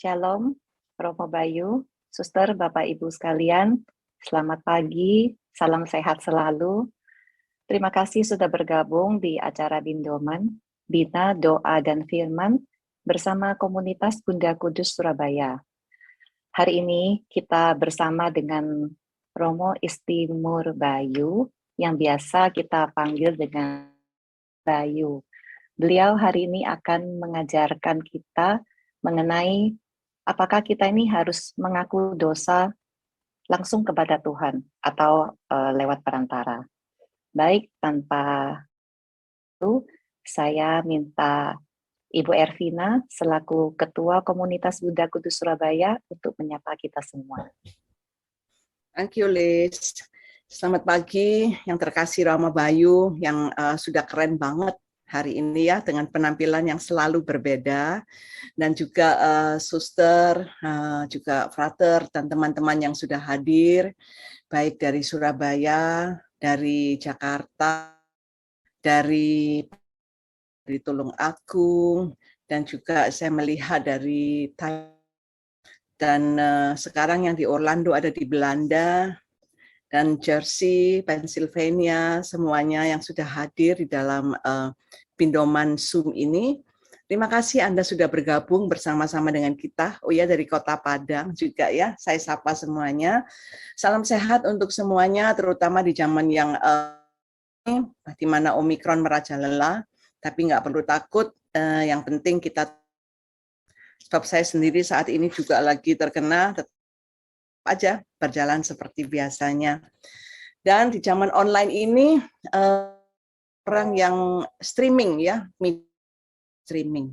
Shalom, Romo Bayu, Suster, Bapak Ibu sekalian, selamat pagi, salam sehat selalu. Terima kasih sudah bergabung di acara Bindoman, Bina, Doa, dan Firman bersama komunitas Bunda Kudus Surabaya. Hari ini kita bersama dengan Romo Istimur Bayu, yang biasa kita panggil dengan Bayu. Beliau hari ini akan mengajarkan kita mengenai apakah kita ini harus mengaku dosa langsung kepada Tuhan atau lewat perantara. Baik, tanpa itu saya minta Ibu Ervina selaku Ketua Komunitas Bunda Kudus Surabaya untuk menyapa kita semua. Thank you, Liz. Selamat pagi yang terkasih Romo Bayu yang sudah keren banget hari ini ya, dengan penampilan yang selalu berbeda, dan juga suster, juga frater, dan teman-teman yang sudah hadir, baik dari Surabaya, dari Jakarta, dari Tulung Agung, dan juga saya melihat dari Thailand, dan sekarang yang di Orlando ada di Belanda, dan Jersey, Pennsylvania, semuanya yang sudah hadir di dalam Bindoman Zoom ini. Terima kasih Anda sudah bergabung bersama-sama dengan kita. Oh ya, dari Kota Padang juga ya, saya sapa semuanya. Salam sehat untuk semuanya, terutama di zaman yang di mana Omikron merajalela, tapi nggak perlu takut, yang penting kita, sebab saya sendiri saat ini juga lagi terkena, aja berjalan seperti biasanya. Dan di zaman online ini orang yang streaming ya, streaming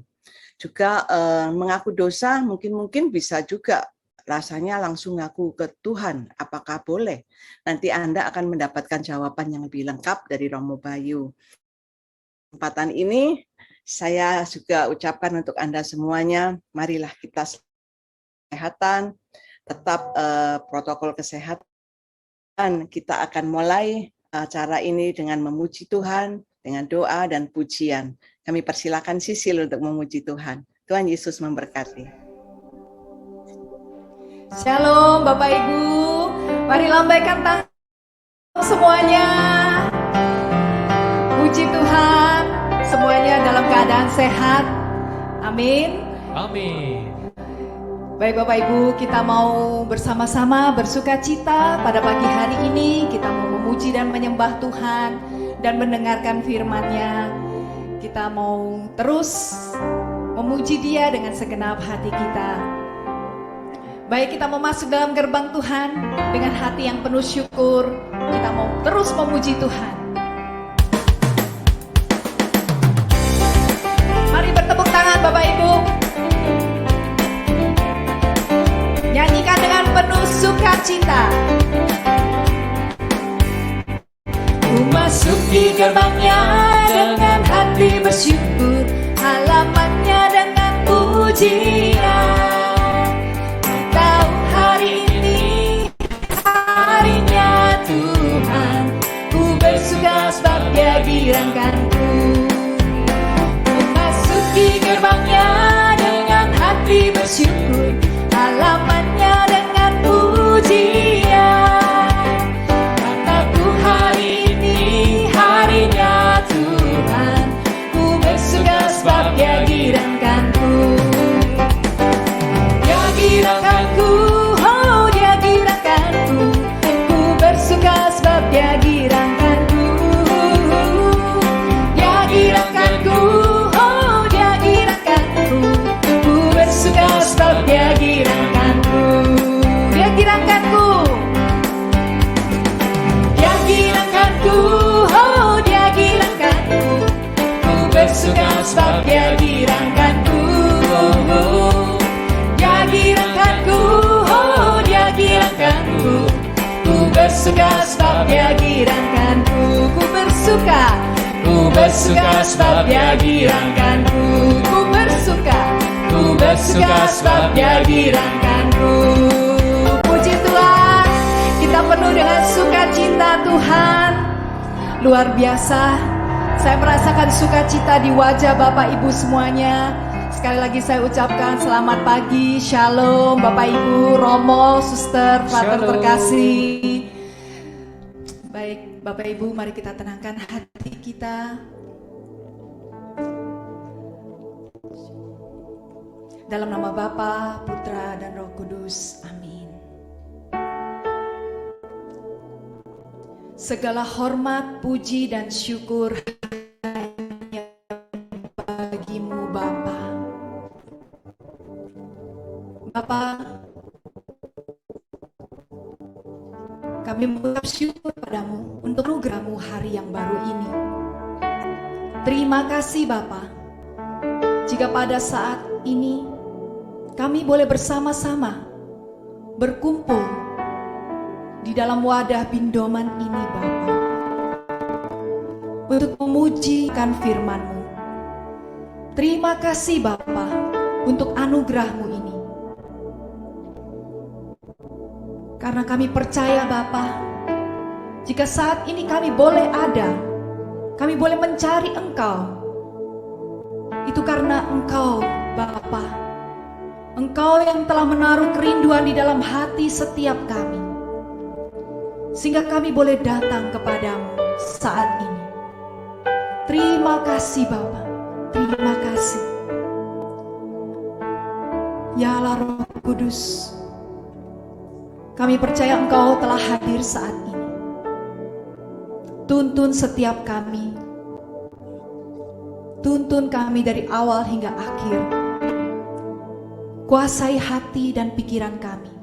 juga mengaku dosa, mungkin bisa juga rasanya langsung ngaku ke Tuhan. Apakah boleh? Nanti Anda akan mendapatkan jawaban yang lebih lengkap dari Romo Bayu. Kesempatan ini saya juga ucapkan untuk Anda semuanya, marilah kita kesehatan, tetap protokol kesehatan. Kita akan mulai acara ini dengan memuji Tuhan, dengan doa dan pujian. Kami persilakan Sisil untuk memuji Tuhan. Tuhan Yesus memberkati. Shalom Bapak Ibu, mari lambaikan tangan semuanya. Puji Tuhan, semuanya dalam keadaan sehat. Amin. Amin. Baik Bapak Ibu, kita mau bersama-sama bersukacita pada pagi hari ini. Kita mau memuji dan menyembah Tuhan dan mendengarkan firman-Nya. Kita mau terus memuji Dia dengan segenap hati kita. Baik, kita mau masuk dalam gerbang Tuhan dengan hati yang penuh syukur. Kita mau terus memuji Tuhan. Mari bertepuk tangan Bapak Ibu. Nyanyikan dengan penuh sukacita. Ku masuk di gerbangnya dengan hati bersyukur, halamannya dengan pujian. Tahu hari ini harinya Tuhan, ku bersuka sebab Dia girangkanku. Ku masuk di gerbangnya dengan hati bersyukur, halamannya dengan pujian. Kataku hari ini harinya Tuhan, ku bersuka sebab Dia girangkanku. Dia girangkanku, oh Dia girangkanku, ku bersuka sebab Dia girangkanku. Dia girangkanku, oh Dia girangkanku, ku bersuka sebab Dia girangkanku. Dia girangkanku. Dia girangkanku, oh Dia girangkanku, ku bersuka sebab Dia girangkanku. Dia girangkanku, oh Dia girangkanku, ku bersuka sebab Dia girangkanku. Ku bersuka sebab Dia girangkanku. Ku bersuka sebab Dia girangkanku. Puji Tuhan, kita penuh dengan sukacita Tuhan. Luar biasa, saya merasakan sukacita di wajah Bapak Ibu semuanya. Sekali lagi saya ucapkan selamat pagi, shalom Bapak Ibu, Romo, Suster, Frater Shalom. terkasih. Baik Bapak Ibu, mari kita tenangkan hati kita. Dalam nama Bapa, Putra, dan Roh Kudus, amin. Segala hormat, puji, dan syukur hanya bagimu Bapa. Bapa, kami mengucap syukur padamu untuk anugerah-Mu hari yang baru ini. Terima kasih Bapa, jika pada saat ini kami boleh bersama-sama berkumpul di dalam wadah bindoman ini Bapa, untuk memujikan firman-Mu. Terima kasih Bapa untuk anugerah-Mu ini. Karena kami percaya Bapa, jika saat ini kami boleh ada, kami boleh mencari Engkau, itu karena Engkau Bapa, Engkau yang telah menaruh kerinduan di dalam hati setiap kami, sehingga kami boleh datang kepadamu saat ini. Terima kasih Bapa, terima kasih. Ya Allah Roh Kudus, kami percaya Engkau telah hadir saat ini. Tuntun setiap kami, tuntun kami dari awal hingga akhir. Kuasai hati dan pikiran kami,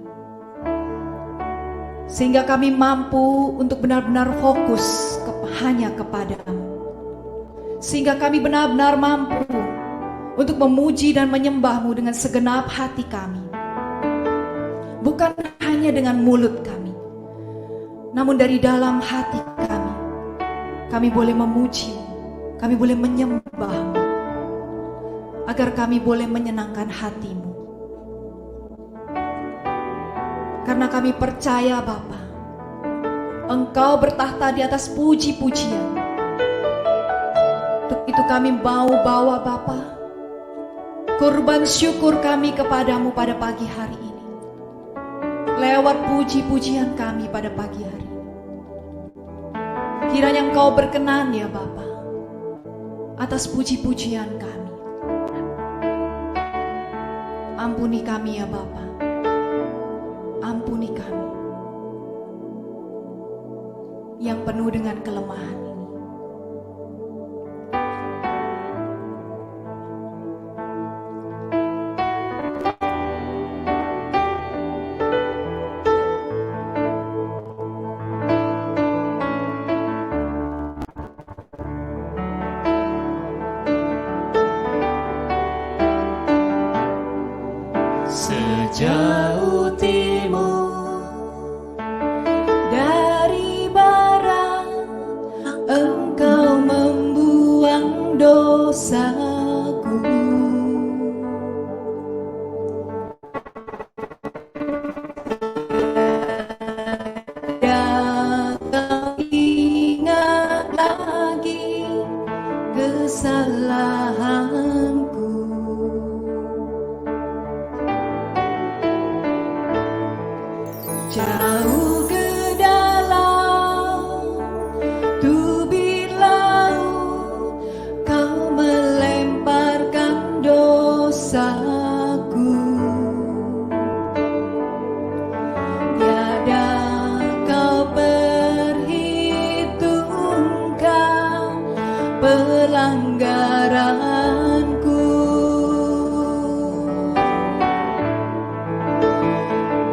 sehingga kami mampu untuk benar-benar fokus hanya kepadamu. Sehingga kami benar-benar mampu untuk memuji dan menyembah-Mu dengan segenap hati kami. Bukan hanya dengan mulut kami, namun dari dalam hati kami boleh memuji-Mu, kami boleh menyembah-Mu, agar kami boleh menyenangkan hati-Mu. Karena kami percaya Bapa, Engkau bertahta di atas puji-pujian. Untuk itu kami mau bawa Bapa kurban syukur kami kepadamu pada pagi hari ini, lewat puji-pujian kami pada pagi hari ini. Kiranya Engkau berkenan ya Bapa atas puji-pujian kami. Ampuni kami ya Bapa, ampuni kami yang penuh dengan kelemahan ini. Sejauh timur Dari barat Engkau membuang dosaku. Dan kau ingat lagi kesalahanku. Jauh ke dalam tubir laut kau melemparkan dosaku. Tiada kau perhitungkan pelanggaranku.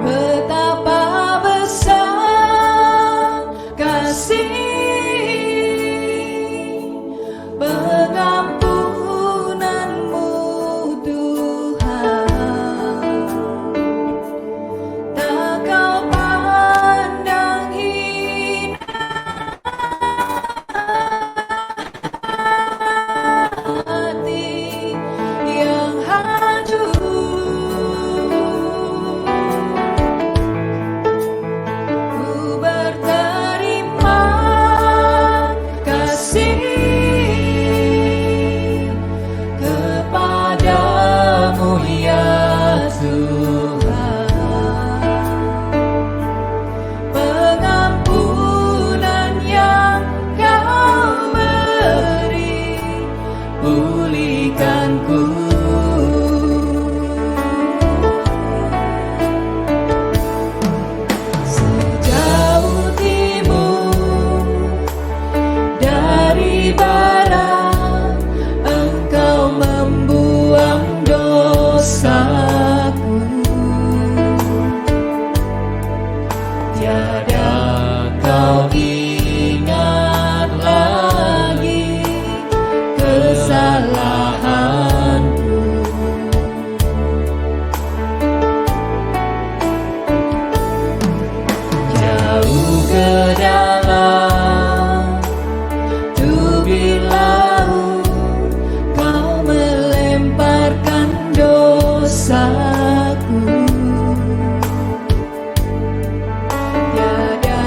Betapa besar kasih pengampunanmu Tuhan. Tak kau pandang hina hati yang hancur. Ku berterima kasih pulihkanku. Sejauh timur dari barat, Engkau membuang dosaku. Tiada kau ingat lagi kesalahanku. Jauh ke dalam tubir laut, kau melemparkan dosaku. Tiada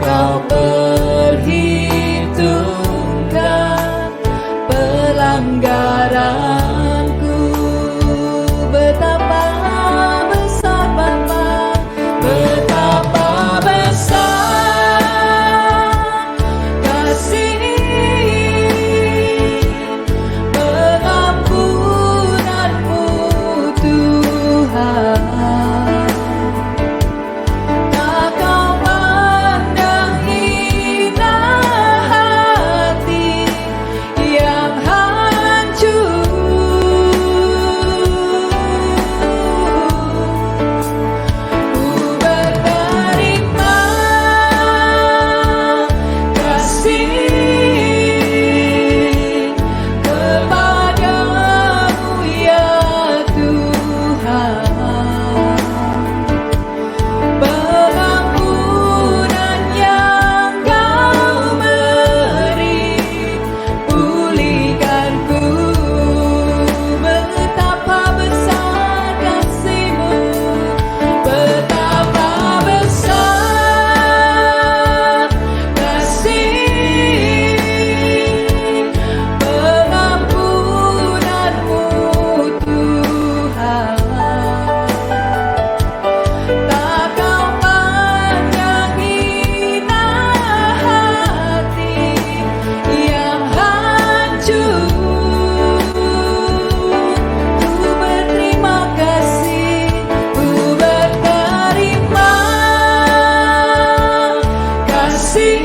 kau perhitungkan pelanggaranku. Betapa besar Bapa, betapa besar kasih pengampunanmu Tuhan. Tak kau pandang hina hati yang hancur. Ku berterima kasih kepadamu ya Tuhan. Pengampunan yang kau beri, pulihkanku. Betapa besar kasih-Mu, betapa besar kasih pengampunanmu Tuhan. Tak kau pandang hina hati yang hancur. Ku berterima kasih, ku berterima kasih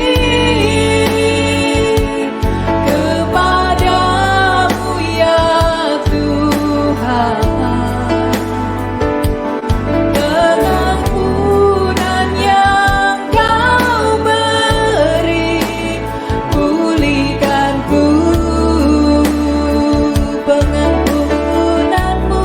kepadamu ya Tuhan. Pengampunan yang kau beri, pulihkanku. Pengampunanmu,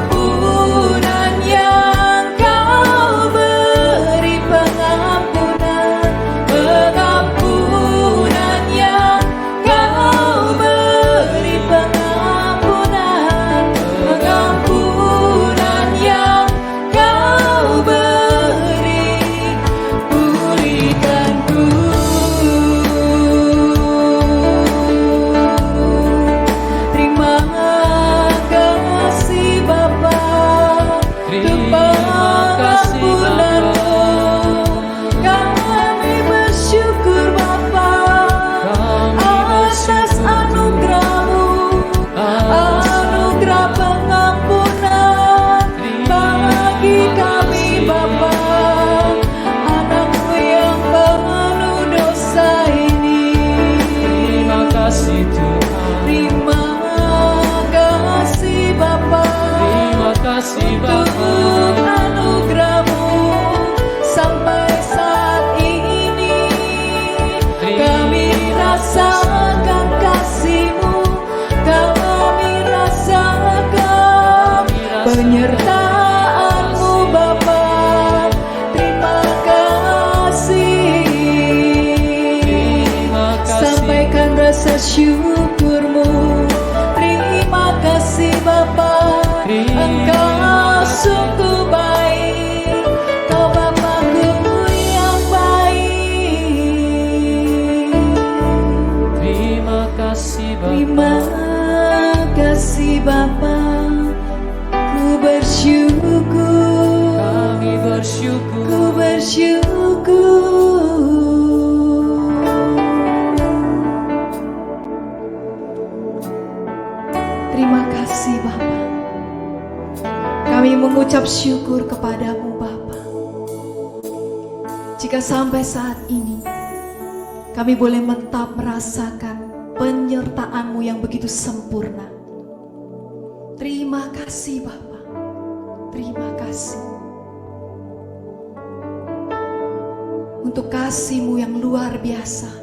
pengampunan yang kau beri, pengampunan, pengampunan yang kau beri, pengampunan, pengampunan yang kau beri, pulihkanku. Terima kasih Bapa, Terima kasih pengampunanmu. Kami bersyukur Bapa atas anugerah-Mu, anugerah pengampunan bagi kami Bapa, anak-Mu yang penuh dosa ini. Terima kasih Tuhan. Terima kasih Bapa, Terima kasih Bapa. untuk anugerah-Mu sampai saat ini. Kami rasakan kasih-Mu, kami rasakan penyertaan-Mu Bapa. Terima kasih. Terima kasih. Sampaikan rasa syukur-Mu. Terima kasih Bapa, Engkau sungguh baik, Kau Bapa-Ku yang baik. Terima kasih Bapa. Terima kasih Bapa, ku bersyukur, Kami bersyukur. ku bersyukur. mengucap syukur kepadamu Bapa. Jika sampai saat ini kami boleh mentap merasakan penyertaan-Mu yang begitu sempurna. Terima kasih Bapa. Terima kasih. Untuk kasih-Mu yang luar biasa.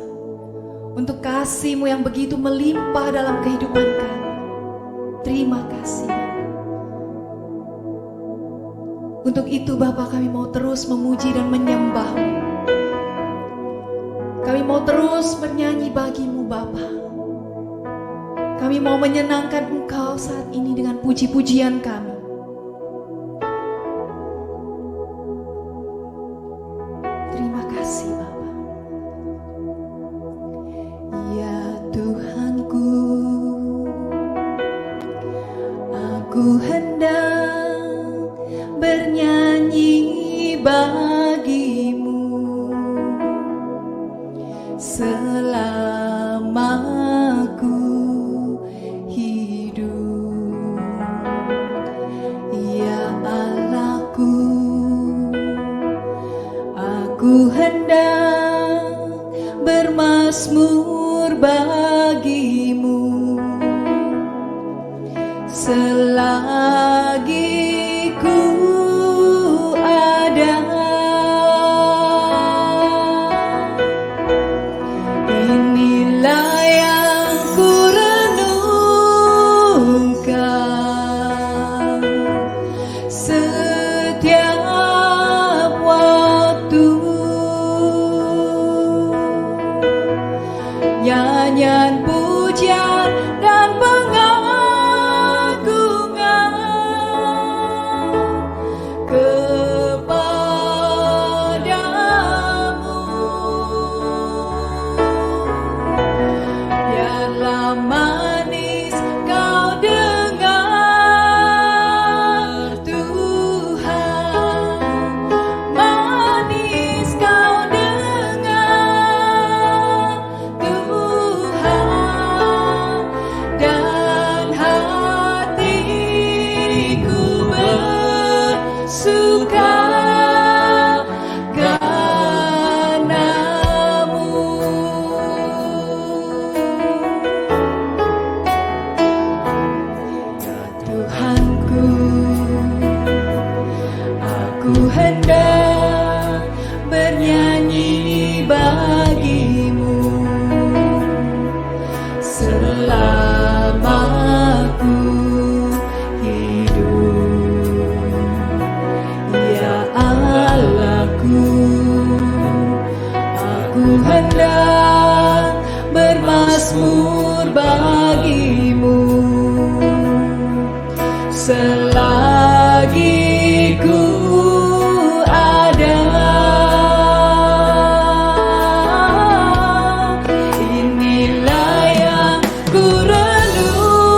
Untuk kasih-Mu yang begitu melimpah dalam kehidupan kami. Terima kasih. Untuk itu Bapa, kami mau terus memuji dan menyembah-Mu. Kami mau terus bernyanyi bagi-Mu Bapa. Kami mau menyenangkan Engkau saat ini dengan puji-pujian kami. Terima kasih Bapa. Ya Tuhanku, aku hendak bernyanyi bagi-Mu selama aku hidup. Ya Allahku, aku hendak bermazmur bagi-Mu selagi ku ada. Inilah yang ku renungkan setiap waktu. Nyanyian pujian dan pengagungan kepadamu. Biarlah manis kau dengar Tuhan, manis kau dengar Tuhan, dan hatiku bersuka karena-Mu. Ya Tuhanku, aku hendak bernyanyi bagi-Mu selama aku hidup. Ya Allahku, aku hendak bermazmur bagi-Mu selagi ku ada. Inilah yang ku renungkan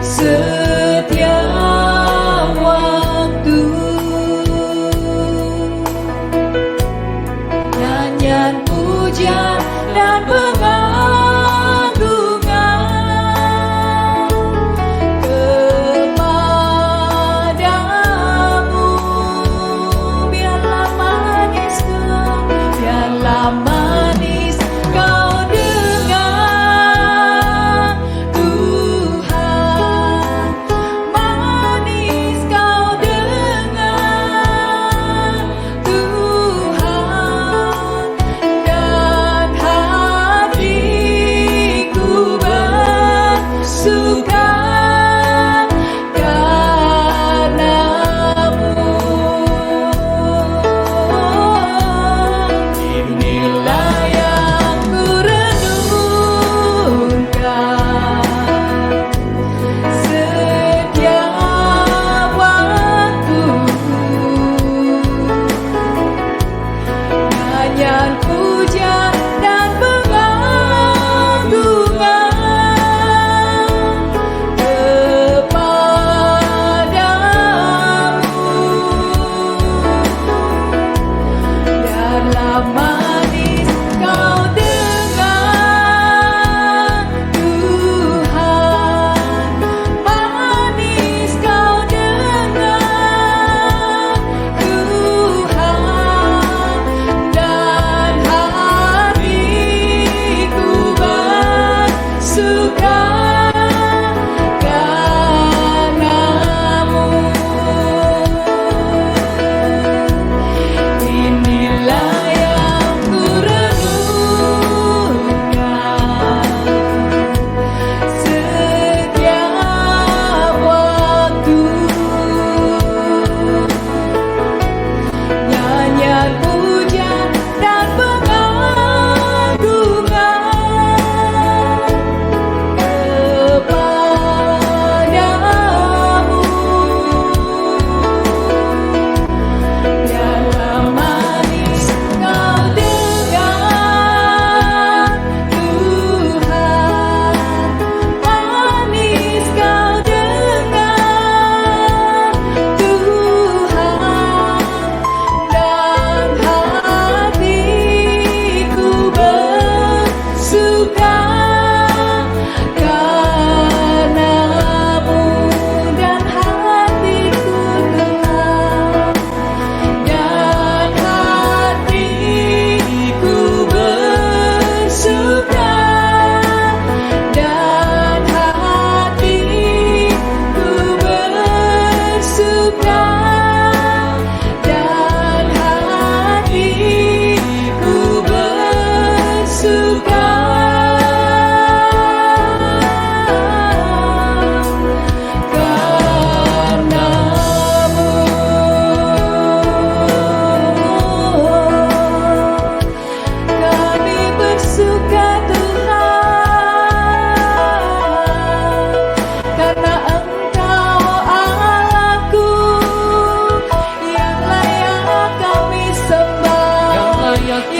setiap waktu. Nyanyian pujian dan pengagungan kepadamu. Biarlah manis Tuhan, biarlah manis kau dengar Tuhan, manis kau dengar Tuhan, dan hatiku bersuka karena-Mu. Inilah yang ku renungkan setiap waktu. Nyanyian pujian dan pengagungan kepadamu. Biarlah manis kau dengar Tuhan,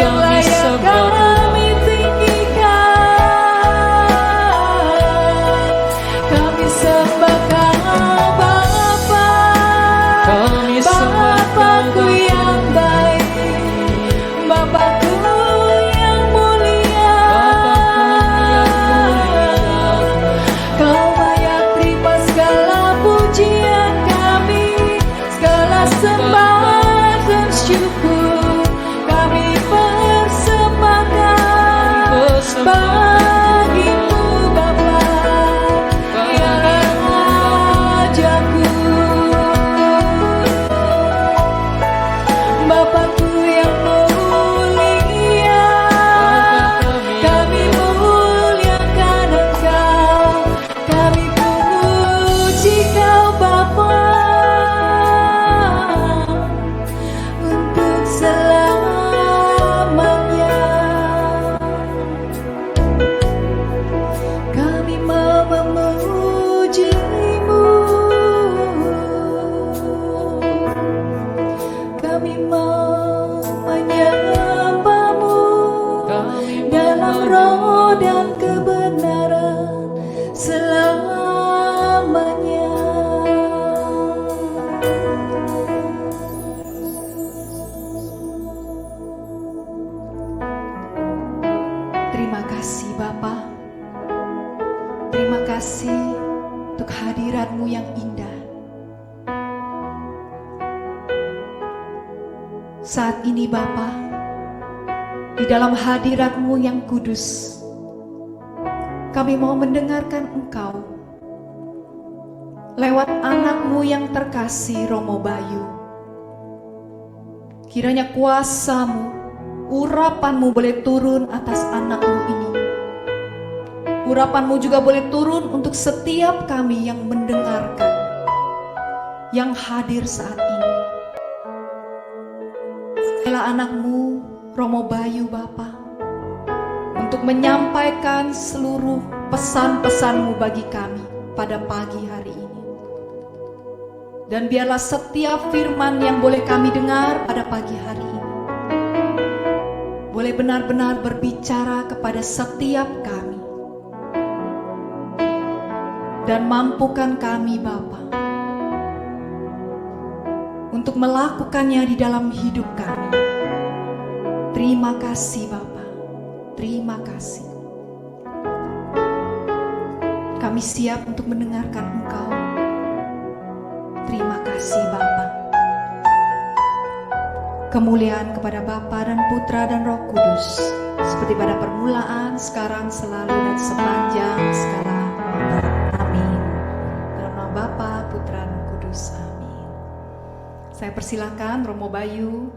yang layak kami tinggikan. Kami sembah Kau Bapa, Kami sembah Kau Bapakku yang baik, Bapakku yang mulia. Kau layak terima segala pujian kami, segala sembah dan syukur kami persembahkan bagimu Bapa yang Rajaku. Bapakku yang mulia, kami muliakan Engkau, kami puji Kau Bapa untuk selamanya. Kami memuji-Mu, kami menyembah-Mu dalam roh dan kebenaran selamanya. Terima kasih Bapa, terima kasih untuk hadirat-Mu yang indah. Saat ini Bapa, di dalam hadirat-Mu yang kudus, kami mau mendengarkan Engkau lewat anak-Mu yang terkasih Romo Bayu. Kiranya kuasa-Mu, urapan-Mu boleh turun atas anak-Mu ini. Urapan-Mu juga boleh turun untuk setiap kami yang mendengarkan, yang hadir saat ini. Adalah anak-Mu Romo Bayu Bapa, untuk menyampaikan seluruh pesan-pesan-Mu bagi kami pada pagi hari ini. Dan biarlah setiap firman yang boleh kami dengar pada pagi hari ini boleh benar-benar berbicara kepada setiap kami. Dan mampukan kami Bapa untuk melakukannya di dalam hidup kami. Terima kasih Bapa, terima kasih. Kami siap untuk mendengarkan Engkau. Terima kasih Bapa. Kemuliaan kepada Bapa dan Putra dan Roh Kudus, seperti pada permulaan, sekarang, selalu, dan sepanjang segala abad. Amin. Dalam nama Bapa, Putra, dan Roh Kudus. Amin. Saya persilakan Romo Bayu.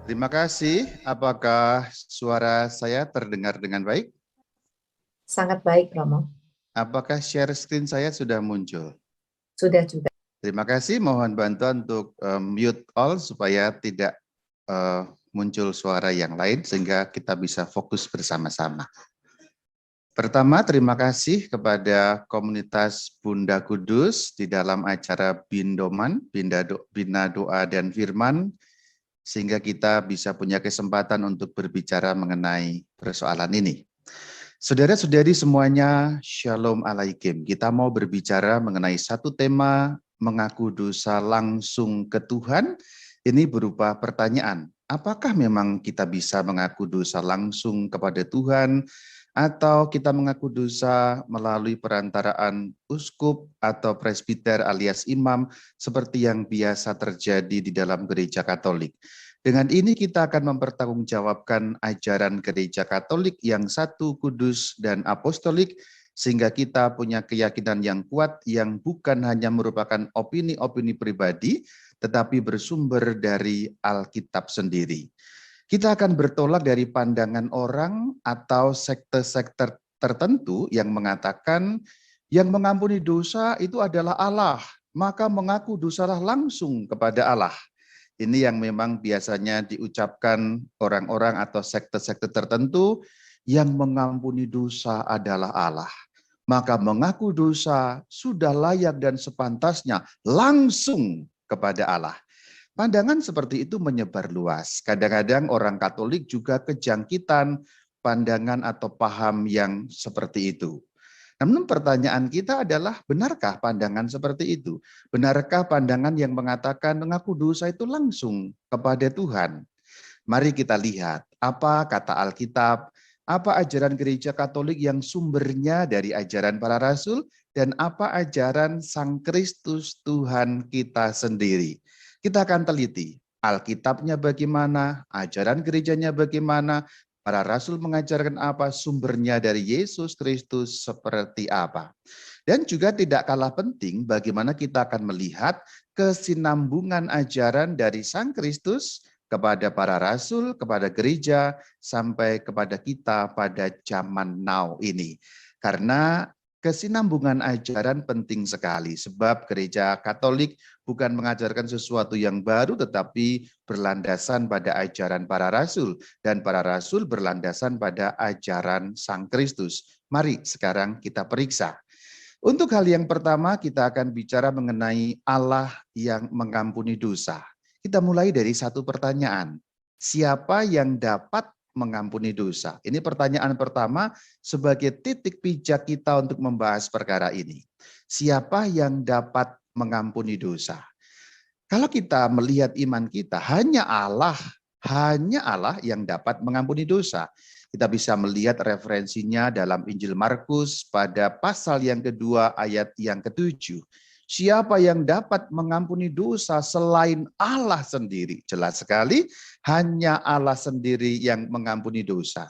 Terima kasih. Apakah suara saya terdengar dengan baik? Sangat baik, Romo. Apakah share screen saya sudah muncul? Sudah juga. Terima kasih. Mohon bantuan untuk mute all supaya tidak muncul suara yang lain sehingga kita bisa fokus bersama-sama. Pertama, terima kasih kepada komunitas Bunda Kudus di dalam acara Bindoman, Bina Doa dan Firman, sehingga kita bisa punya kesempatan untuk berbicara mengenai persoalan ini. Saudara-saudari semuanya, Shalom Alaikum. Kita mau berbicara mengenai satu tema, mengaku dosa langsung ke Tuhan. Ini berupa pertanyaan, apakah memang kita bisa mengaku dosa langsung kepada Tuhan, atau kita mengaku dosa melalui perantaraan uskup atau presbiter alias imam, seperti yang biasa terjadi di dalam gereja Katolik. Dengan ini kita akan mempertanggungjawabkan ajaran gereja Katolik yang satu, kudus, dan apostolik, sehingga kita punya keyakinan yang kuat yang bukan hanya merupakan opini-opini pribadi, tetapi bersumber dari Alkitab sendiri. Kita akan bertolak dari pandangan orang atau sekte-sekte tertentu yang mengatakan yang mengampuni dosa itu adalah Allah, maka mengaku dosalah langsung kepada Allah. Ini yang memang biasanya diucapkan orang-orang atau sekte-sekte tertentu, yang mengampuni dosa adalah Allah. Maka mengaku dosa sudah layak dan sepantasnya langsung kepada Allah. Pandangan seperti itu menyebar luas. Kadang-kadang orang Katolik juga kejangkitan pandangan atau paham yang seperti itu. Namun pertanyaan kita adalah, benarkah pandangan seperti itu? Benarkah pandangan yang mengatakan mengaku dosa itu langsung kepada Tuhan? Mari kita lihat apa kata Alkitab, apa ajaran gereja Katolik yang sumbernya dari ajaran para rasul, dan apa ajaran Sang Kristus Tuhan kita sendiri. Kita akan teliti Alkitabnya bagaimana, ajaran gerejanya bagaimana, para rasul mengajarkan apa, sumbernya dari Yesus Kristus seperti apa. Dan juga tidak kalah penting bagaimana kita akan melihat kesinambungan ajaran dari Sang Kristus kepada para rasul, kepada gereja, sampai kepada kita pada zaman now ini. Karena kesinambungan ajaran penting sekali, sebab gereja Katolik bukan mengajarkan sesuatu yang baru, tetapi berlandasan pada ajaran para rasul, dan para rasul berlandasan pada ajaran Sang Kristus. Mari sekarang kita periksa. Untuk hal yang pertama, kita akan bicara mengenai Allah yang mengampuni dosa. Kita mulai dari satu pertanyaan. Siapa yang dapat mengampuni dosa? Ini pertanyaan pertama sebagai titik pijak kita untuk membahas perkara ini. Siapa yang dapat mengampuni dosa? Kalau kita melihat iman kita, hanya Allah yang dapat mengampuni dosa. Kita bisa melihat referensinya dalam Injil Markus pada pasal yang kedua ayat yang ke-7. Siapa yang dapat mengampuni dosa selain Allah sendiri? Jelas sekali, hanya Allah sendiri yang mengampuni dosa.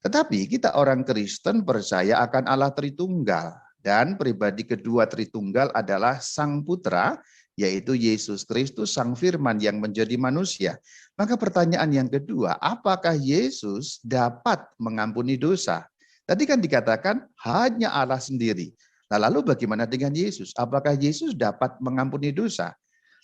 Tetapi kita orang Kristen percaya akan Allah Tritunggal. Dan pribadi kedua Tritunggal adalah Sang Putra, yaitu Yesus Kristus, Sang Firman yang menjadi manusia. Maka pertanyaan yang kedua, apakah Yesus dapat mengampuni dosa? Tadi kan dikatakan hanya Allah sendiri. Nah, lalu bagaimana dengan Yesus? Apakah Yesus dapat mengampuni dosa?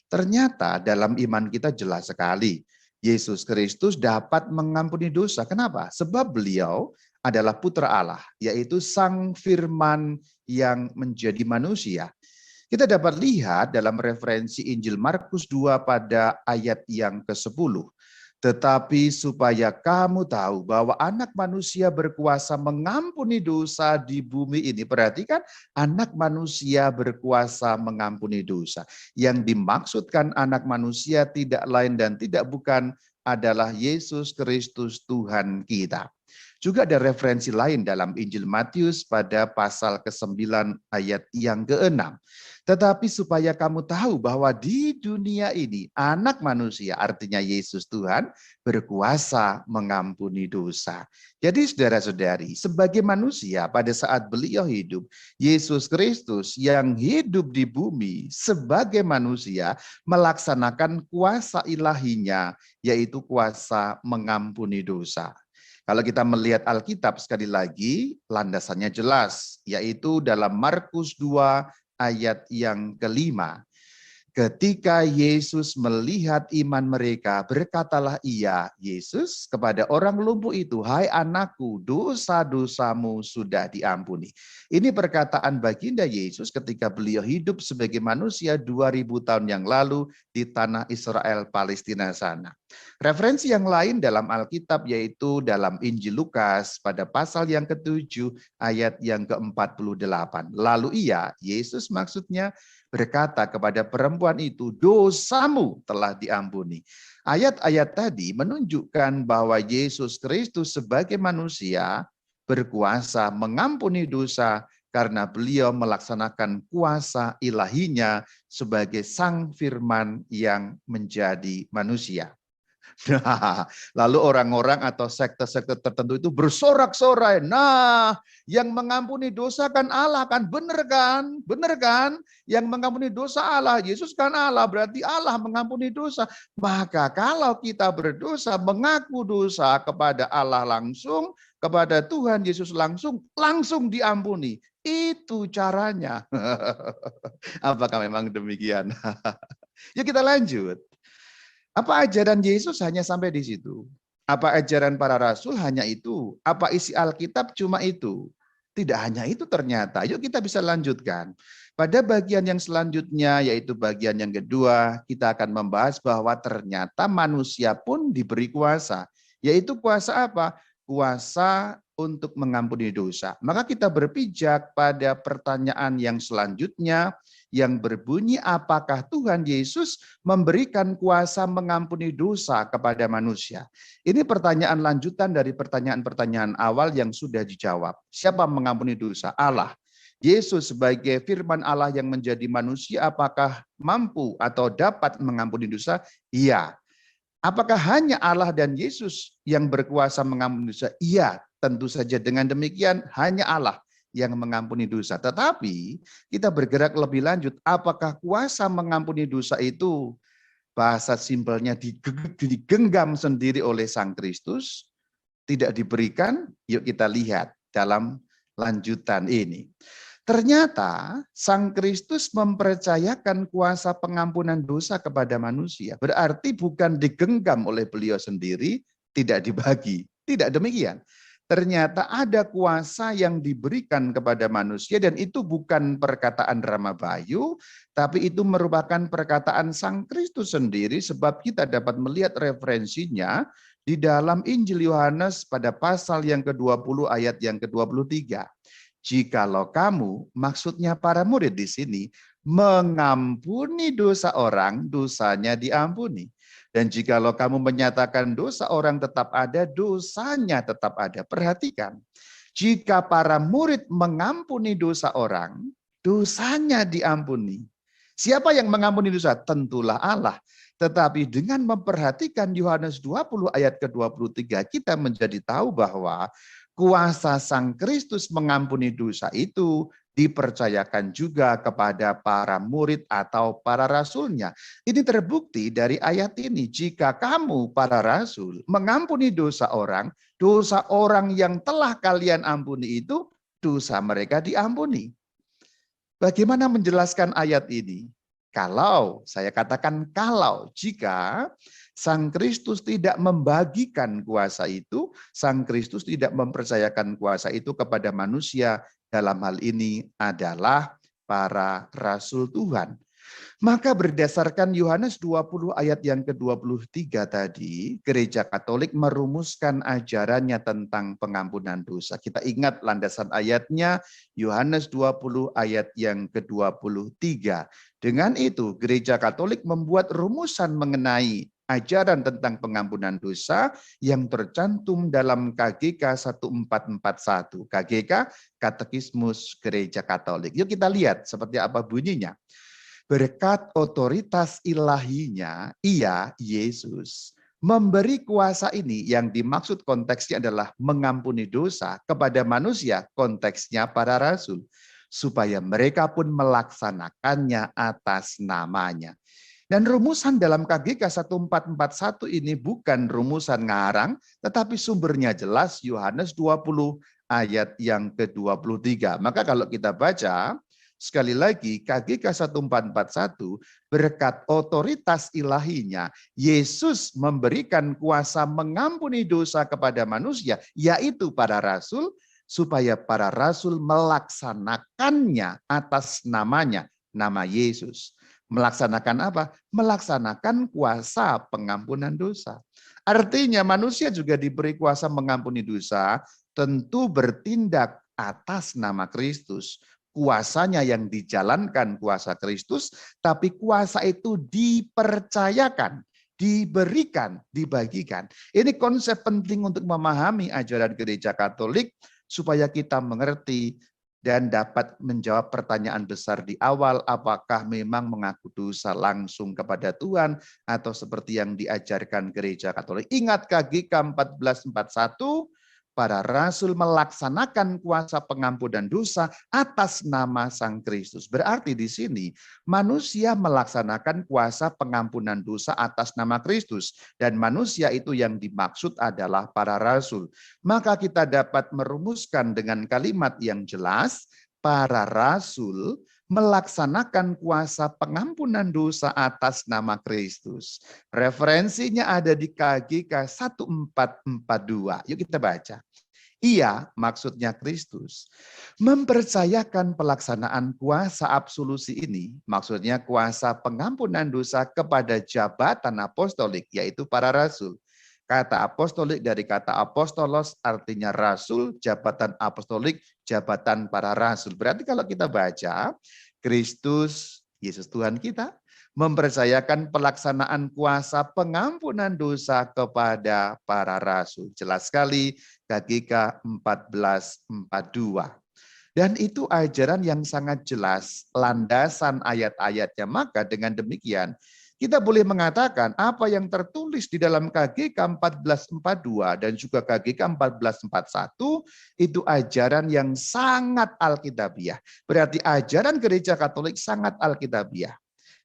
Ternyata dalam iman kita jelas sekali. Yesus Kristus dapat mengampuni dosa. Kenapa? Sebab beliau adalah putra Allah, yaitu Sang Firman yang menjadi manusia. Kita dapat lihat dalam referensi Injil Markus 2 pada ayat yang ke-10. Tetapi supaya kamu tahu bahwa anak manusia berkuasa mengampuni dosa di bumi ini. Perhatikan, anak manusia berkuasa mengampuni dosa. Yang dimaksudkan anak manusia tidak lain dan tidak bukan adalah Yesus Kristus Tuhan kita. Juga ada referensi lain dalam Injil Matius pada pasal ke-9 ayat yang ke-6. Tetapi supaya kamu tahu bahwa di dunia ini anak manusia, artinya Yesus Tuhan, berkuasa mengampuni dosa. Jadi saudara-saudari, sebagai manusia pada saat beliau hidup, Yesus Kristus yang hidup di bumi sebagai manusia melaksanakan kuasa ilahinya, yaitu kuasa mengampuni dosa. Kalau kita melihat Alkitab sekali lagi, landasannya jelas, yaitu dalam Markus 2 ayat yang ke-5. Ketika Yesus melihat iman mereka, berkatalah ia, Yesus, kepada orang lumpuh itu, hai anakku, dosa-dosamu sudah diampuni. Ini perkataan baginda Yesus ketika beliau hidup sebagai manusia 2000 tahun yang lalu di tanah Israel, Palestina sana. Referensi yang lain dalam Alkitab yaitu dalam Injil Lukas pada pasal yang ke-7 ayat yang ke-48. Lalu ia, Yesus maksudnya, berkata kepada perempuan itu, dosamu telah diampuni. Ayat-ayat tadi menunjukkan bahwa Yesus Kristus sebagai manusia berkuasa mengampuni dosa karena beliau melaksanakan kuasa ilahinya sebagai Sang Firman yang menjadi manusia. Nah, lalu orang-orang atau sekte-sekte tertentu itu bersorak-sorai. Nah, yang mengampuni dosa kan Allah, kan? Benar kan? Benar kan? Yang mengampuni dosa Allah, Yesus kan Allah, berarti Allah mengampuni dosa. Maka kalau kita berdosa, mengaku dosa kepada Allah langsung, kepada Tuhan Yesus langsung diampuni. Itu caranya. Apakah memang demikian? Yuk kita lanjut. Apa ajaran Yesus hanya sampai di situ? Apa ajaran para rasul hanya itu? Apa isi Alkitab cuma itu? Tidak hanya itu ternyata, yuk kita bisa lanjutkan. Pada bagian yang selanjutnya, yaitu bagian yang kedua, kita akan membahas bahwa ternyata manusia pun diberi kuasa. Yaitu kuasa apa? Kuasa untuk mengampuni dosa. Maka kita berpijak pada pertanyaan yang selanjutnya, yang berbunyi, apakah Tuhan Yesus memberikan kuasa mengampuni dosa kepada manusia? Ini pertanyaan lanjutan dari pertanyaan-pertanyaan awal yang sudah dijawab. Siapa mengampuni dosa? Allah. Yesus sebagai firman Allah yang menjadi manusia, apakah mampu atau dapat mengampuni dosa? Iya. Apakah hanya Allah dan Yesus yang berkuasa mengampuni dosa? Iya, tentu saja dengan demikian hanya Allah yang mengampuni dosa. Tetapi kita bergerak lebih lanjut, apakah kuasa mengampuni dosa itu bahasa simpelnya digenggam sendiri oleh Sang Kristus, tidak diberikan? Yuk kita lihat dalam lanjutan ini. Ternyata Sang Kristus mempercayakan kuasa pengampunan dosa kepada manusia. Berarti bukan digenggam oleh beliau sendiri, tidak dibagi. Tidak demikian. Ternyata ada kuasa yang diberikan kepada manusia dan itu bukan perkataan Rama Bayu, tapi itu merupakan perkataan Sang Kristus sendiri sebab kita dapat melihat referensinya di dalam Injil Yohanes pada pasal yang ke-20 ayat yang ke-23. Jikalau kamu, maksudnya para murid di sini, mengampuni dosa orang, dosanya diampuni. Dan jikalau kamu menyatakan dosa orang tetap ada, dosanya tetap ada. Perhatikan, jika para murid mengampuni dosa orang, dosanya diampuni. Siapa yang mengampuni dosa? Tentulah Allah. Tetapi dengan memperhatikan Yohanes 20 ayat ke-23, kita menjadi tahu bahwa kuasa Sang Kristus mengampuni dosa itu dipercayakan juga kepada para murid atau para rasulnya. Ini terbukti dari ayat ini. Jika kamu para rasul mengampuni dosa orang yang telah kalian ampuni itu, dosa mereka diampuni. Bagaimana menjelaskan ayat ini? Kalau, saya katakan kalau, jika Sang Kristus tidak membagikan kuasa itu, Sang Kristus tidak mempercayakan kuasa itu kepada manusia, dalam hal ini adalah para rasul Tuhan. Maka berdasarkan Yohanes 20 ayat yang ke-23 tadi, Gereja Katolik merumuskan ajarannya tentang pengampunan dosa. Kita ingat landasan ayatnya, Yohanes 20 ayat yang ke-23. Dengan itu, Gereja Katolik membuat rumusan mengenai ajaran tentang pengampunan dosa yang tercantum dalam KGK 1441. KGK, Katekismus Gereja Katolik. Yuk kita lihat seperti apa bunyinya. Berkat otoritas ilahinya, Ia, Yesus, memberi kuasa ini yang dimaksud konteksnya adalah mengampuni dosa kepada manusia, konteksnya para rasul, supaya mereka pun melaksanakannya atas namanya. Dan rumusan dalam KGK 1441 ini bukan rumusan ngarang, tetapi sumbernya jelas Yohanes 20 ayat yang ke-23. Maka kalau kita baca, sekali lagi KGK 1441, berkat otoritas ilahinya, Yesus memberikan kuasa mengampuni dosa kepada manusia, yaitu para rasul, supaya para rasul melaksanakannya atas namanya, nama Yesus. Melaksanakan apa? Melaksanakan kuasa pengampunan dosa. Artinya manusia juga diberi kuasa mengampuni dosa, tentu bertindak atas nama Kristus. Kuasanya yang dijalankan kuasa Kristus, tapi kuasa itu dipercayakan, diberikan, dibagikan. Ini konsep penting untuk memahami ajaran Gereja Katolik, supaya kita mengerti dan dapat menjawab pertanyaan besar di awal, apakah memang mengaku dosa langsung kepada Tuhan atau seperti yang diajarkan Gereja Katolik. Ingat KGK 1441, para rasul melaksanakan kuasa pengampunan dosa atas nama Sang Kristus. Berarti di sini manusia melaksanakan kuasa pengampunan dosa atas nama Kristus. Dan manusia itu yang dimaksud adalah para rasul. Maka kita dapat merumuskan dengan kalimat yang jelas, para rasul melaksanakan kuasa pengampunan dosa atas nama Kristus. Referensinya ada di KGK 1442. Yuk kita baca. Ia, maksudnya Kristus, mempercayakan pelaksanaan kuasa absolusi ini, maksudnya kuasa pengampunan dosa kepada jabatan apostolik, yaitu para rasul. Kata apostolik dari kata apostolos artinya rasul, jabatan apostolik, jabatan para rasul. Berarti kalau kita baca, Kristus, Yesus Tuhan kita, mempercayakan pelaksanaan kuasa pengampunan dosa kepada para rasul. Jelas sekali KGK 1442. Dan itu ajaran yang sangat jelas, landasan ayat-ayatnya. Maka dengan demikian, kita boleh mengatakan apa yang tertulis di dalam KGK 1442 dan juga KGK 1441 itu ajaran yang sangat alkitabiah. Berarti ajaran gereja Katolik sangat alkitabiah.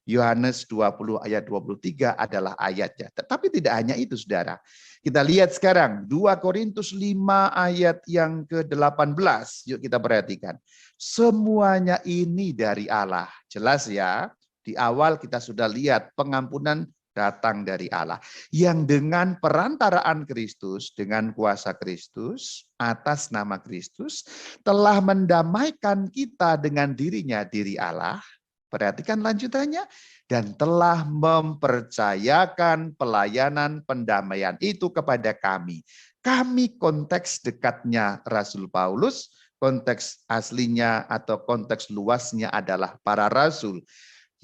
Yohanes 20 ayat 23 adalah ayatnya. Tetapi tidak hanya itu, saudara. Kita lihat sekarang 2 Korintus 5 ayat yang ke-18. Yuk kita perhatikan. Semuanya ini dari Allah. Jelas ya. Di awal kita sudah lihat pengampunan datang dari Allah. Yang dengan perantaraan Kristus, dengan kuasa Kristus, atas nama Kristus, telah mendamaikan kita dengan dirinya, diri Allah. Perhatikan lanjutannya. Dan telah mempercayakan pelayanan pendamaian itu kepada kami. Kami konteks dekatnya Rasul Paulus, konteks aslinya atau konteks luasnya adalah para rasul.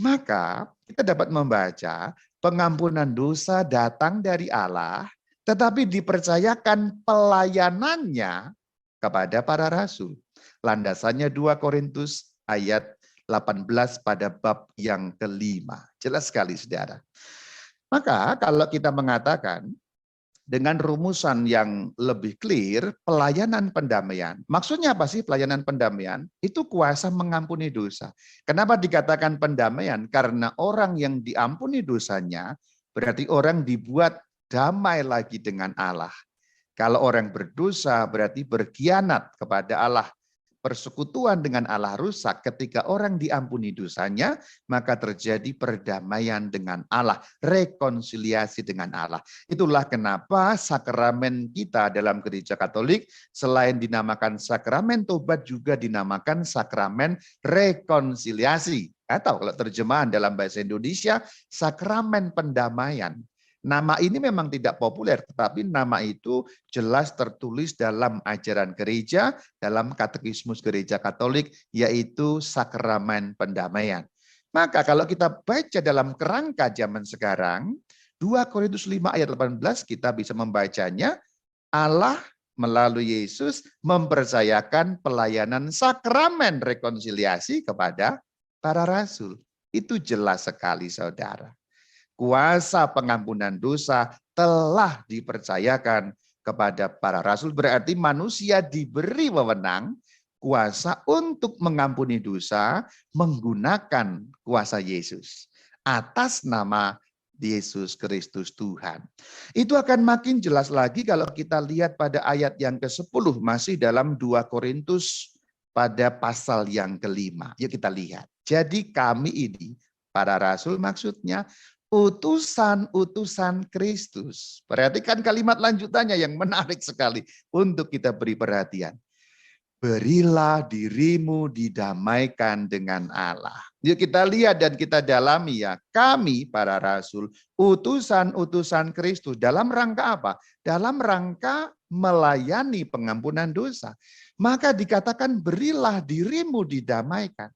Maka kita dapat membaca pengampunan dosa datang dari Allah, tetapi dipercayakan pelayanannya kepada para rasul. Landasannya 2 Korintus ayat 18 pada bab yang kelima. Jelas sekali, saudara. Maka kalau kita mengatakan dengan rumusan yang lebih clear, pelayanan pendamaian. Maksudnya apa sih pelayanan pendamaian? Itu kuasa mengampuni dosa. Kenapa dikatakan pendamaian? Karena orang yang diampuni dosanya, berarti orang dibuat damai lagi dengan Allah. Kalau orang berdosa, berarti berkhianat kepada Allah. Persekutuan dengan Allah rusak. Ketika orang diampuni dosanya, maka terjadi perdamaian dengan Allah, rekonsiliasi dengan Allah. Itulah kenapa sakramen kita dalam gereja Katolik selain dinamakan sakramen tobat juga dinamakan sakramen rekonsiliasi. Atau kalau terjemahan dalam bahasa Indonesia, sakramen pendamaian. Nama ini memang tidak populer, tetapi nama itu jelas tertulis dalam ajaran gereja, dalam katekismus gereja Katolik, yaitu sakramen pendamaian. Maka kalau kita baca dalam kerangka zaman sekarang, 2 Korintus 5 ayat 18 kita bisa membacanya, Allah melalui Yesus mempercayakan pelayanan sakramen rekonsiliasi kepada para rasul. Itu jelas sekali, saudara. Kuasa pengampunan dosa telah dipercayakan kepada para rasul. Berarti manusia diberi wewenang kuasa untuk mengampuni dosa menggunakan kuasa Yesus. Atas nama Yesus Kristus Tuhan. Itu akan makin jelas lagi kalau kita lihat pada ayat yang ke-10. Masih dalam 2 Korintus pada pasal yang kelima. Yuk kita lihat. Jadi kami ini, para rasul maksudnya, utusan-utusan Kristus. Perhatikan kalimat lanjutannya yang menarik sekali untuk kita beri perhatian. Berilah dirimu didamaikan dengan Allah. Yuk kita lihat dan kita dalami ya. Kami para rasul, utusan-utusan Kristus. Dalam rangka apa? Dalam rangka melayani pengampunan dosa. Maka dikatakan berilah dirimu didamaikan.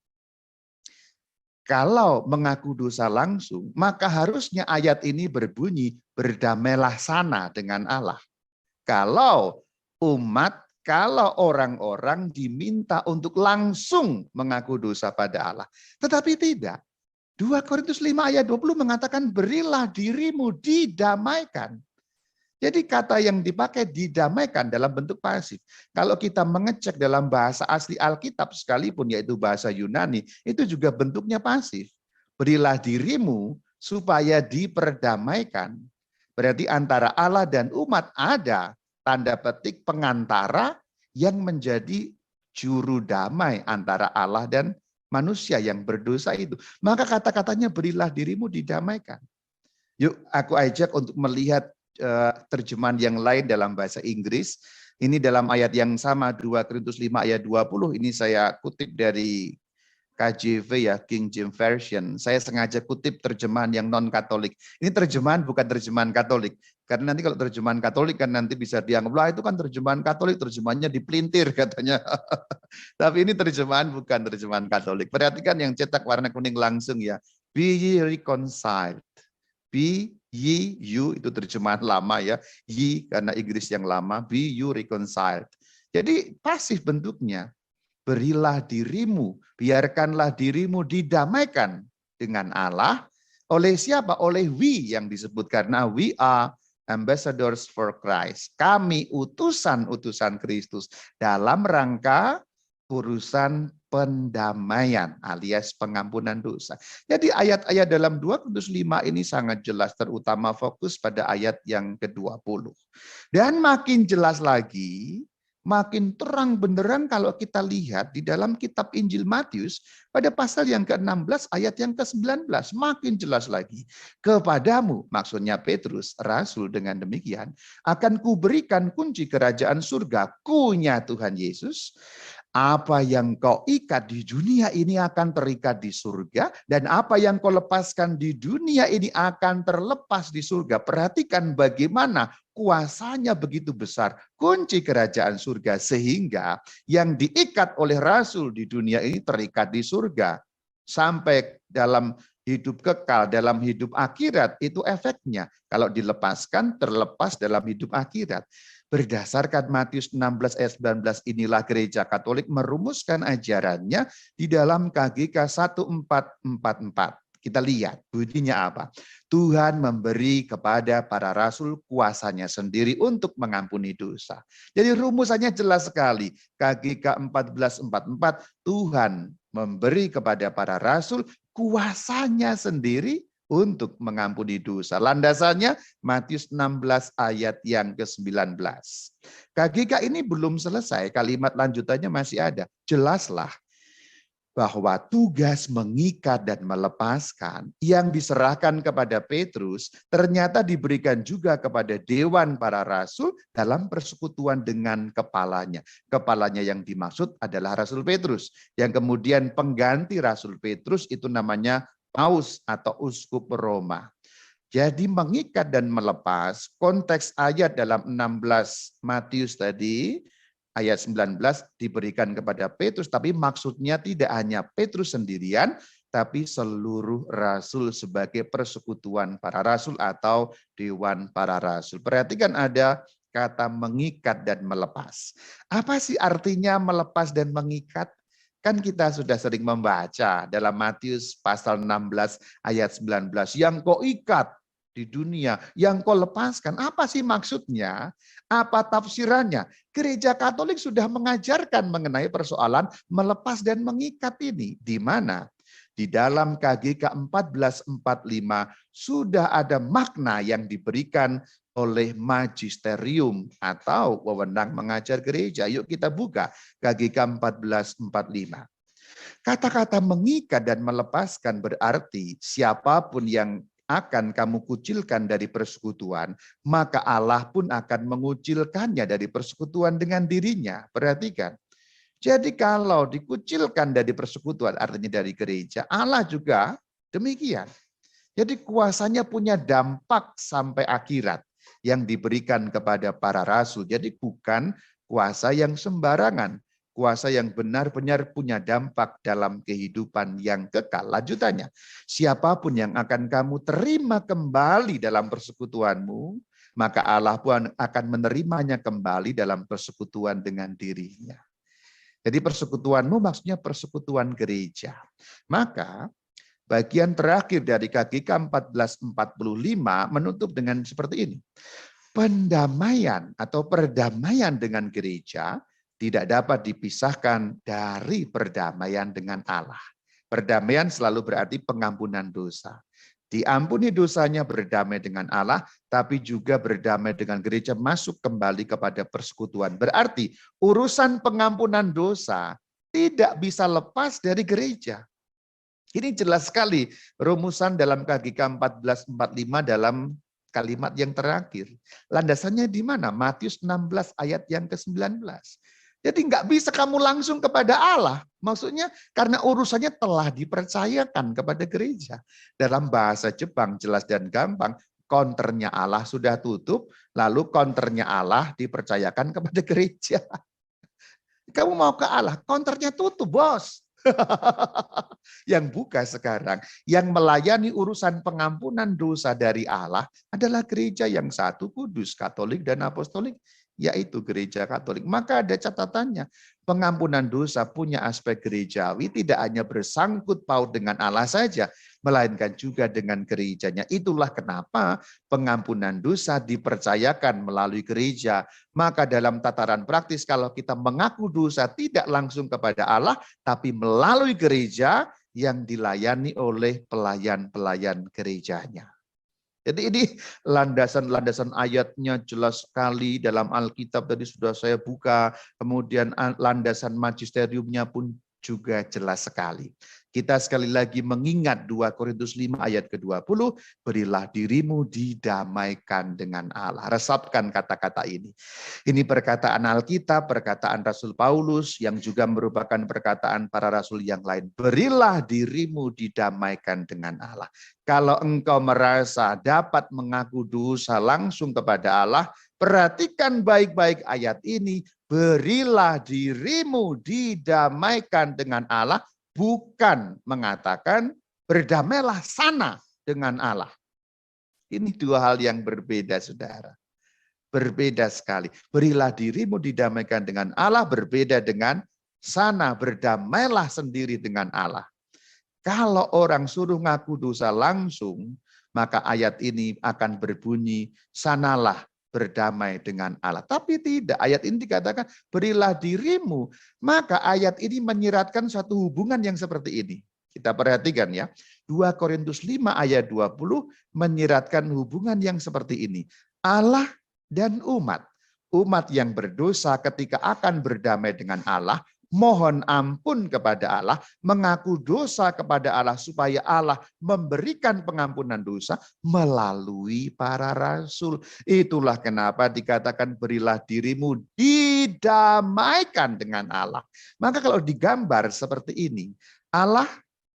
Kalau mengaku dosa langsung, maka harusnya ayat ini berbunyi, berdamailah sana dengan Allah. Kalau orang-orang diminta untuk langsung mengaku dosa pada Allah. Tetapi tidak. 2 Korintus 5 ayat 20 mengatakan, berilah dirimu didamaikan. Jadi kata yang dipakai didamaikan dalam bentuk pasif. Kalau kita mengecek dalam bahasa asli Alkitab sekalipun yaitu bahasa Yunani, itu juga bentuknya pasif. Berilah dirimu supaya diperdamaikan. Berarti antara Allah dan umat ada tanda petik pengantara yang menjadi juru damai antara Allah dan manusia yang berdosa itu. Maka kata-katanya berilah dirimu didamaikan. Yuk aku ajak untuk melihat terjemahan yang lain dalam bahasa Inggris. Ini dalam ayat yang sama, 2 Korintus 5 ayat 20, ini saya kutip dari KJV ya, King James Version. Saya sengaja kutip terjemahan yang non-Katolik. Ini terjemahan bukan terjemahan Katolik. Karena nanti kalau terjemahan Katolik kan nanti bisa dianggap, lah itu kan terjemahan Katolik, terjemahannya dipelintir katanya. Tapi ini terjemahan bukan terjemahan Katolik. Perhatikan yang cetak warna kuning langsung ya. Be ye reconciled. Be ye, you itu terjemahan lama ya. Ye karena Inggris yang lama, be you reconciled. Jadi pasif bentuknya. Berilah dirimu, biarkanlah dirimu didamaikan dengan Allah. Oleh siapa? Oleh we yang disebut, karena we are ambassadors for Christ. Kami utusan-utusan Kristus dalam rangka urusan pendamaian alias pengampunan dosa. Jadi ayat-ayat dalam 2 Korintus 5 ini sangat jelas, terutama fokus pada ayat yang ke-20. Dan makin jelas lagi, makin terang benderang kalau kita lihat di dalam kitab Injil Matius pada pasal yang ke-16 ayat yang ke-19. Makin jelas lagi. Kepadamu, maksudnya Petrus, Rasul dengan demikian, akan kuberikan kunci kerajaan surga, kunya Tuhan Yesus. Apa yang kau ikat di dunia ini akan terikat di surga, dan apa yang kau lepaskan di dunia ini akan terlepas di surga. Perhatikan bagaimana kuasanya begitu besar, kunci kerajaan surga, sehingga yang diikat oleh Rasul di dunia ini terikat di surga. Sampai dalam hidup kekal, dalam hidup akhirat, itu efeknya. Kalau dilepaskan, terlepas dalam hidup akhirat. Berdasarkan Matius 16 ayat 19, inilah gereja Katolik merumuskan ajarannya di dalam KGK 1444. Kita lihat bunyinya apa. Tuhan memberi kepada para rasul kuasanya sendiri untuk mengampuni dosa. Jadi rumusannya jelas sekali. KGK 1444, Tuhan memberi kepada para rasul kuasanya sendiri untuk mengampuni dosa. Landasannya Matius 16 ayat yang ke-19. KGK ini belum selesai, kalimat lanjutannya masih ada. Jelaslah bahwa tugas mengikat dan melepaskan yang diserahkan kepada Petrus ternyata diberikan juga kepada dewan para rasul dalam persekutuan dengan kepalanya. Kepalanya yang dimaksud adalah Rasul Petrus, yang kemudian pengganti Rasul Petrus itu namanya Paus atau Uskup Roma. Jadi mengikat dan melepas, konteks ayat dalam 16 Matius tadi, ayat 19 diberikan kepada Petrus, tapi maksudnya tidak hanya Petrus sendirian, tapi seluruh rasul sebagai persekutuan para rasul atau dewan para rasul. Perhatikan ada kata mengikat dan melepas. Apa sih artinya melepas dan mengikat? Kan kita sudah sering membaca dalam Matius pasal 16 ayat 19, yang kau ikat di dunia, yang kau lepaskan. Apa sih maksudnya? Apa tafsirannya? Gereja Katolik sudah mengajarkan mengenai persoalan melepas dan mengikat ini. Di mana? Di dalam KGK 1445 sudah ada makna yang diberikan oleh magisterium atau wewenang mengajar gereja. Yuk kita buka KGK 1445. Kata-kata mengikat dan melepaskan berarti siapapun yang akan kamu kucilkan dari persekutuan, maka Allah pun akan mengucilkannya dari persekutuan dengan dirinya. Perhatikan. Jadi kalau dikucilkan dari persekutuan, artinya dari gereja, Allah juga demikian. Jadi kuasanya punya dampak sampai akhirat yang diberikan kepada para rasul. Jadi bukan kuasa yang sembarangan. Kuasa yang benar-benar punya dampak dalam kehidupan yang kekal. Lanjutannya, siapapun yang akan kamu terima kembali dalam persekutuanmu, maka Allah pun akan menerimanya kembali dalam persekutuan dengan dirinya. Jadi persekutuanmu maksudnya persekutuan gereja. Maka bagian terakhir dari KGK 1445 menutup dengan seperti ini. Pendamaian atau perdamaian dengan gereja tidak dapat dipisahkan dari perdamaian dengan Allah. Perdamaian selalu berarti pengampunan dosa. Diampuni dosanya, berdamai dengan Allah, tapi juga berdamai dengan gereja, masuk kembali kepada persekutuan. Berarti urusan pengampunan dosa tidak bisa lepas dari gereja. Ini jelas sekali rumusan dalam KGK 1445 dalam kalimat yang terakhir. Landasannya di mana? Matius 16 ayat yang ke-19. Jadi nggak bisa kamu langsung kepada Allah. Maksudnya karena urusannya telah dipercayakan kepada gereja. Dalam bahasa Jepang jelas dan gampang, counternya Allah sudah tutup, lalu counternya Allah dipercayakan kepada gereja. Kamu mau ke Allah, counternya tutup, bos. Yang buka sekarang, yang melayani urusan pengampunan dosa dari Allah adalah gereja yang satu, kudus, katolik, dan apostolik, yaitu gereja Katolik. Maka ada catatannya, pengampunan dosa punya aspek gerejawi, tidak hanya bersangkut paut dengan Allah saja, melainkan juga dengan gerejanya. Itulah kenapa pengampunan dosa dipercayakan melalui gereja. Maka dalam tataran praktis, kalau kita mengaku dosa tidak langsung kepada Allah, tapi melalui gereja yang dilayani oleh pelayan-pelayan gerejanya. Jadi ini landasan-landasan ayatnya jelas sekali dalam Alkitab, tadi sudah saya buka, kemudian landasan magisteriumnya pun juga jelas sekali. Kita sekali lagi mengingat 2 Korintus 5 ayat ke-20, berilah dirimu didamaikan dengan Allah. Resapkan kata-kata ini. Ini perkataan Alkitab, perkataan Rasul Paulus, yang juga merupakan perkataan para rasul yang lain. Berilah dirimu didamaikan dengan Allah. Kalau engkau merasa dapat mengaku dosa langsung kepada Allah, perhatikan baik-baik ayat ini. Berilah dirimu didamaikan dengan Allah, bukan mengatakan berdamailah sana dengan Allah. Ini dua hal yang berbeda, saudara. Berbeda sekali. Berilah dirimu didamaikan dengan Allah, berbeda dengan sana berdamailah sendiri dengan Allah. Kalau orang suruh ngaku dosa langsung, maka ayat ini akan berbunyi, sanalah berdamai dengan Allah. Tapi tidak, ayat ini dikatakan berilah dirimu. Maka ayat ini menyiratkan suatu hubungan yang seperti ini. Kita perhatikan ya, 2 Korintus 5 ayat 20 menyiratkan hubungan yang seperti ini. Allah dan umat. Umat yang berdosa ketika akan berdamai dengan Allah, mohon ampun kepada Allah, mengaku dosa kepada Allah supaya Allah memberikan pengampunan dosa melalui para rasul. Itulah kenapa dikatakan berilah dirimu didamaikan dengan Allah. Maka kalau digambar seperti ini, Allah,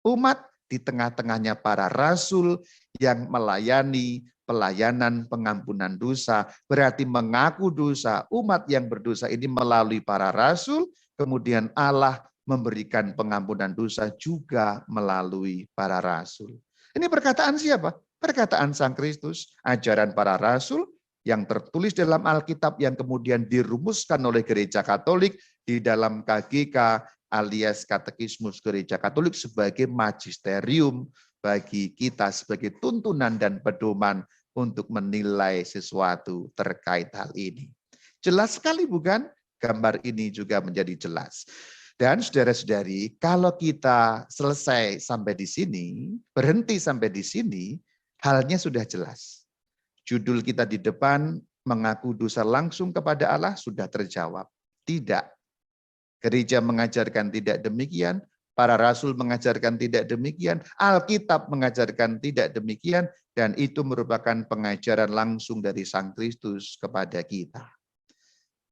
umat, di tengah-tengahnya para rasul yang melayani pelayanan pengampunan dosa, berarti mengaku dosa umat yang berdosa ini melalui para rasul. Kemudian Allah memberikan pengampunan dosa juga melalui para rasul. Ini perkataan siapa? Perkataan Sang Kristus, ajaran para rasul yang tertulis dalam Alkitab yang kemudian dirumuskan oleh Gereja Katolik di dalam KGK alias Katekismus Gereja Katolik sebagai magisterium bagi kita sebagai tuntunan dan pedoman untuk menilai sesuatu terkait hal ini. Jelas sekali bukan? Gambar ini juga menjadi jelas. Dan saudara-saudari, kalau kita selesai sampai di sini, berhenti sampai di sini, halnya sudah jelas. Judul kita di depan, mengaku dosa langsung kepada Allah, sudah terjawab. Tidak. Gereja mengajarkan tidak demikian, para rasul mengajarkan tidak demikian, Alkitab mengajarkan tidak demikian, dan itu merupakan pengajaran langsung dari Sang Kristus kepada kita.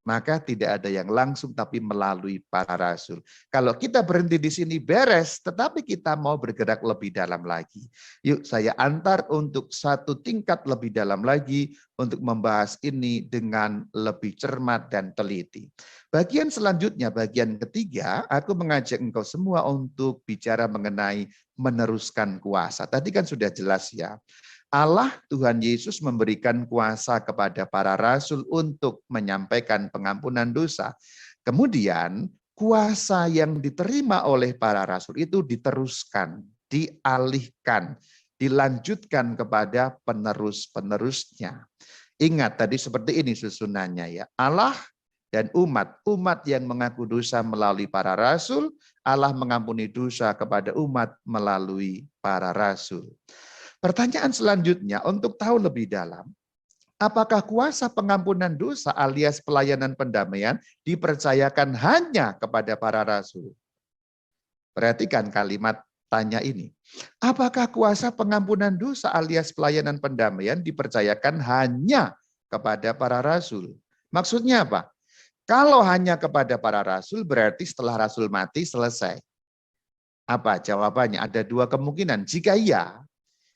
Maka tidak ada yang langsung tapi melalui para rasul. Kalau kita berhenti di sini beres, tetapi kita mau bergerak lebih dalam lagi. Yuk saya antar untuk satu tingkat lebih dalam lagi untuk membahas ini dengan lebih cermat dan teliti. Bagian selanjutnya, bagian ketiga, aku mengajak engkau semua untuk bicara mengenai meneruskan kuasa. Tadi kan sudah jelas ya. Allah, Tuhan Yesus memberikan kuasa kepada para rasul untuk menyampaikan pengampunan dosa. Kemudian kuasa yang diterima oleh para rasul itu diteruskan, dialihkan, dilanjutkan kepada penerus-penerusnya. Ingat tadi seperti ini susunannya ya. Allah dan umat yang mengaku dosa melalui para rasul, Allah mengampuni dosa kepada umat melalui para rasul. Pertanyaan selanjutnya untuk tahu lebih dalam, apakah kuasa pengampunan dosa alias pelayanan pendamaian dipercayakan hanya kepada para rasul? Perhatikan kalimat tanya ini. Apakah kuasa pengampunan dosa alias pelayanan pendamaian dipercayakan hanya kepada para rasul? Maksudnya apa? Kalau hanya kepada para rasul berarti setelah rasul mati selesai. Apa jawabannya? Ada dua kemungkinan. Jika iya,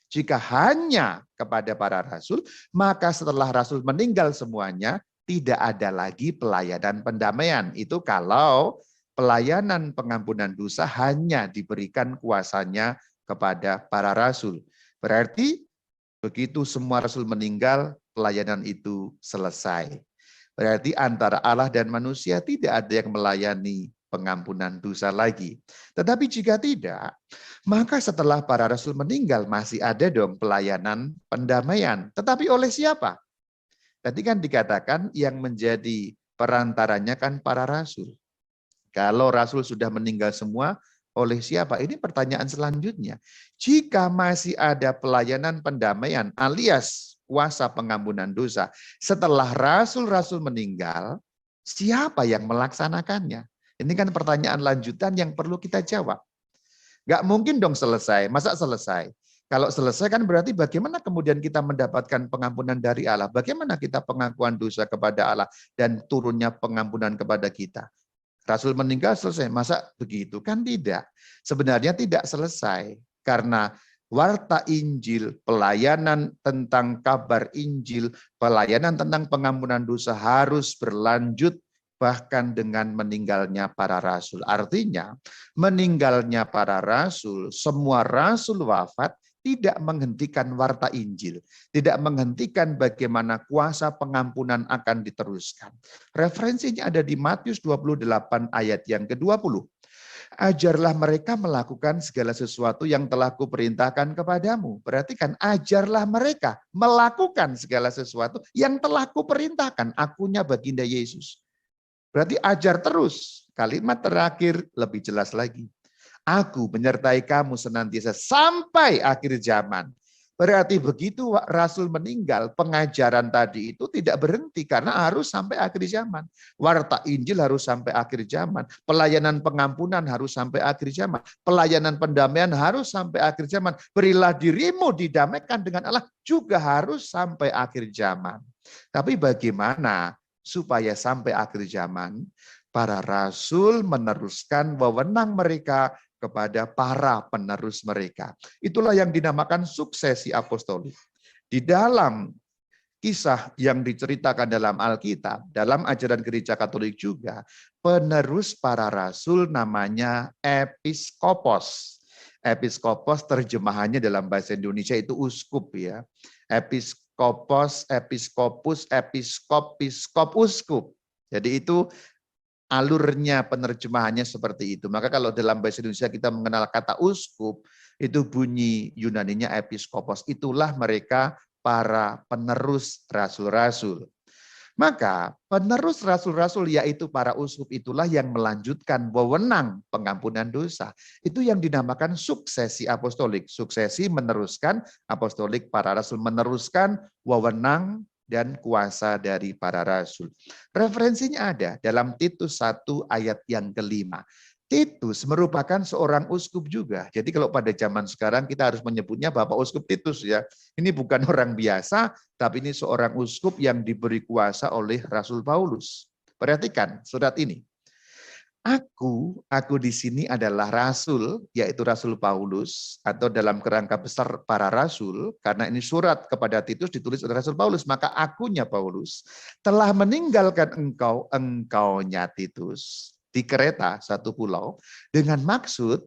jika hanya kepada para rasul, maka setelah rasul meninggal semuanya, tidak ada lagi pelayanan pendamaian. Itu kalau pelayanan pengampunan dosa hanya diberikan kuasanya kepada para rasul. Berarti begitu semua rasul meninggal, pelayanan itu selesai. Berarti antara Allah dan manusia tidak ada yang melayani pengampunan dosa lagi. Tetapi jika tidak, maka setelah para rasul meninggal masih ada dong pelayanan pendamaian. Tetapi oleh siapa? Tadi kan dikatakan yang menjadi perantaranya kan para rasul. Kalau rasul sudah meninggal semua, oleh siapa? Ini pertanyaan selanjutnya. Jika masih ada pelayanan pendamaian alias kuasa pengampunan dosa setelah rasul-rasul meninggal, siapa yang melaksanakannya? Ini kan pertanyaan lanjutan yang perlu kita jawab. Nggak mungkin dong selesai. Masa selesai? Kalau selesai kan berarti bagaimana kemudian kita mendapatkan pengampunan dari Allah? Bagaimana kita pengakuan dosa kepada Allah dan turunnya pengampunan kepada kita? Rasul meninggal selesai, masa begitu? Kan tidak. Sebenarnya tidak selesai. Karena warta Injil, pelayanan tentang kabar Injil, pelayanan tentang pengampunan dosa harus berlanjut bahkan dengan meninggalnya para rasul. Artinya, meninggalnya para rasul, semua rasul wafat, tidak menghentikan warta Injil, tidak menghentikan bagaimana kuasa pengampunan akan diteruskan. Referensinya ada di Matius 28 ayat yang ke-20. Ajarlah mereka melakukan segala sesuatu yang telah kuperintahkan kepadamu. Berarti kan ajarlah mereka melakukan segala sesuatu yang telah kuperintahkan. Akunya baginda Yesus. Berarti ajar terus. Kalimat terakhir lebih jelas lagi. Aku menyertai kamu senantiasa sampai akhir zaman. Berarti begitu Rasul meninggal, pengajaran tadi itu tidak berhenti karena harus sampai akhir zaman. Warta Injil harus sampai akhir zaman. Pelayanan pengampunan harus sampai akhir zaman. Pelayanan pendamaian harus sampai akhir zaman. Berilah dirimu didamaikan dengan Allah juga harus sampai akhir zaman. Tapi bagaimana supaya sampai akhir zaman? Para rasul meneruskan wewenang mereka kepada para penerus mereka. Itulah yang dinamakan suksesi apostolik. Di dalam kisah yang diceritakan dalam Alkitab, dalam ajaran gereja Katolik juga, penerus para rasul namanya episkopos. Episkopos terjemahannya dalam bahasa Indonesia itu uskup ya. Episkopos, episkopus, episkop, piskop, uskup. Jadi itu alurnya penerjemahannya seperti itu. Maka kalau dalam bahasa Indonesia kita mengenal kata uskup, itu bunyi Yunaninya episkopos. Itulah mereka para penerus rasul-rasul. Maka penerus rasul-rasul yaitu para uskup itulah yang melanjutkan wewenang pengampunan dosa. Itu yang dinamakan suksesi apostolik. Suksesi meneruskan apostolik, para rasul meneruskan wewenang dan kuasa dari para rasul. Referensinya ada dalam Titus 1 ayat yang ke-5. Titus merupakan seorang uskup juga. Jadi kalau pada zaman sekarang kita harus menyebutnya Bapak Uskup Titus ya. Ini bukan orang biasa, tapi ini seorang uskup yang diberi kuasa oleh Rasul Paulus. Perhatikan surat ini. Aku di sini adalah rasul, yaitu Rasul Paulus, atau dalam kerangka besar para rasul, karena ini surat kepada Titus ditulis oleh Rasul Paulus, maka akunya Paulus telah meninggalkan engkaunya Titus di Kreta, satu pulau, dengan maksud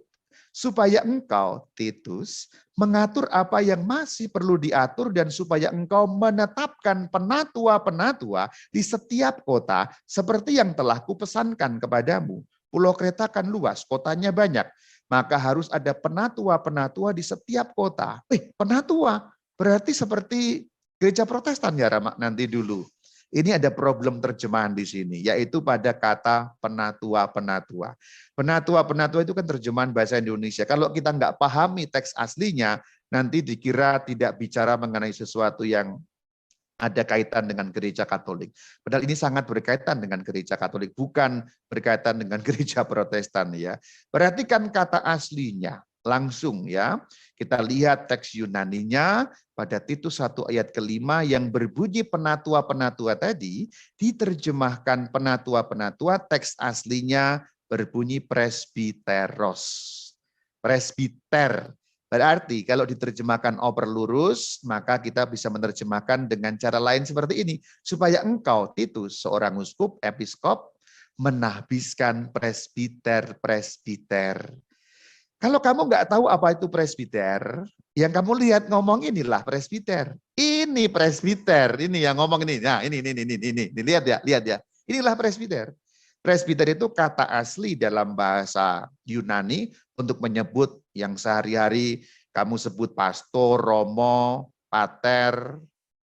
supaya engkau, Titus, mengatur apa yang masih perlu diatur dan supaya engkau menetapkan penatua-penatua di setiap kota seperti yang telah kupesankan kepadamu. Pulau Kreta kan luas, kotanya banyak. Maka harus ada penatua-penatua di setiap kota. Penatua berarti seperti gereja Protestan ya Rama, nanti dulu. Ini ada problem terjemahan di sini, yaitu pada kata penatua-penatua. Penatua-penatua itu kan terjemahan bahasa Indonesia. Kalau kita nggak pahami teks aslinya, nanti dikira tidak bicara mengenai sesuatu yang ada kaitan dengan gereja Katolik. Padahal ini sangat berkaitan dengan gereja Katolik, bukan berkaitan dengan gereja Protestan ya. Perhatikan kata aslinya. langsung ya. Kita lihat teks Yunaninya pada Titus 1 ayat ke-5 yang berbunyi penatua-penatua tadi, diterjemahkan penatua-penatua, teks aslinya berbunyi presbiteros. Presbiter. Berarti kalau diterjemahkan oper lurus, maka kita bisa menerjemahkan dengan cara lain seperti ini. Supaya engkau, Titus, seorang uskup, episkop, menahbiskan presbiter-presbiter. Kalau kamu nggak tahu apa itu presbiter, yang kamu lihat ngomong inilah presbiter. Ini presbiter, ini yang ngomong ini. Nah, ini. Lihat ya. Inilah presbiter. Presbiter itu kata asli dalam bahasa Yunani untuk menyebut yang sehari-hari kamu sebut pastor, romo, pater,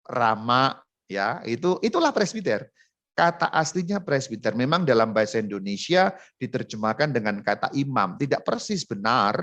rama, ya, itulah presbiter. Kata aslinya presbiter. Memang dalam bahasa Indonesia diterjemahkan dengan kata imam. Tidak persis benar,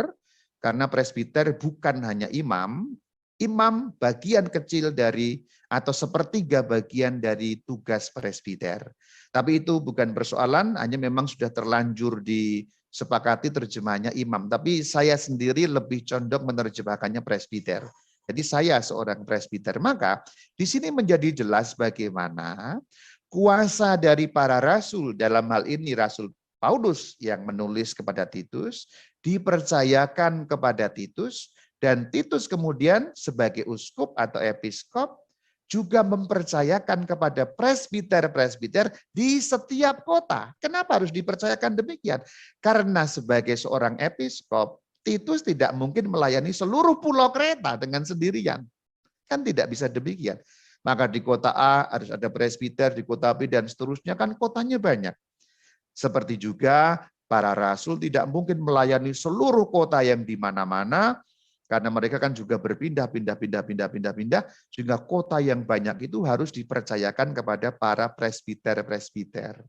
karena presbiter bukan hanya imam. Imam bagian kecil dari atau sepertiga bagian dari tugas presbiter. Tapi itu bukan persoalan, hanya memang sudah terlanjur disepakati terjemahannya imam. Tapi saya sendiri lebih condong menerjemahkannya presbiter. Jadi saya seorang presbiter. Maka di sini menjadi jelas bagaimana kuasa dari para rasul, dalam hal ini Rasul Paulus yang menulis kepada Titus, dipercayakan kepada Titus, dan Titus kemudian sebagai uskup atau episkop juga mempercayakan kepada presbiter-presbiter di setiap kota. Kenapa harus dipercayakan demikian? Karena sebagai seorang episkop, Titus tidak mungkin melayani seluruh pulau Kreta dengan sendirian. Kan tidak bisa demikian. Maka di kota A harus ada presbiter, di kota B dan seterusnya, kan kotanya banyak. Seperti juga para rasul tidak mungkin melayani seluruh kota yang di mana-mana, karena mereka kan juga berpindah-pindah, sehingga kota yang banyak itu harus dipercayakan kepada para presbiter-presbiter.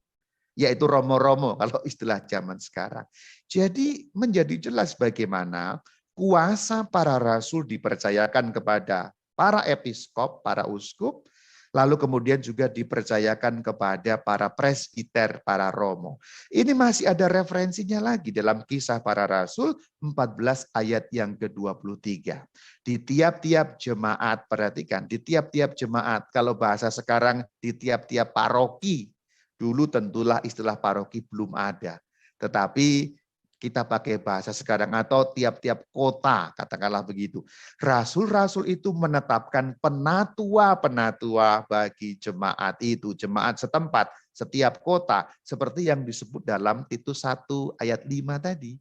Yaitu romo-romo kalau istilah zaman sekarang. Jadi menjadi jelas bagaimana kuasa para rasul dipercayakan kepada para episkop, para uskup, lalu kemudian juga dipercayakan kepada para presbiter, para romo. Ini masih ada referensinya lagi dalam Kisah Para Rasul 14 ayat yang ke-23. Di tiap-tiap jemaat, perhatikan, di tiap-tiap jemaat, kalau bahasa sekarang di tiap-tiap paroki, dulu tentulah istilah paroki belum ada. Tetapi kita pakai bahasa sekarang atau tiap-tiap kota, katakanlah begitu. Rasul-rasul itu menetapkan penatua-penatua bagi jemaat itu, jemaat setempat, setiap kota, seperti yang disebut dalam Titus 1 ayat 5 tadi.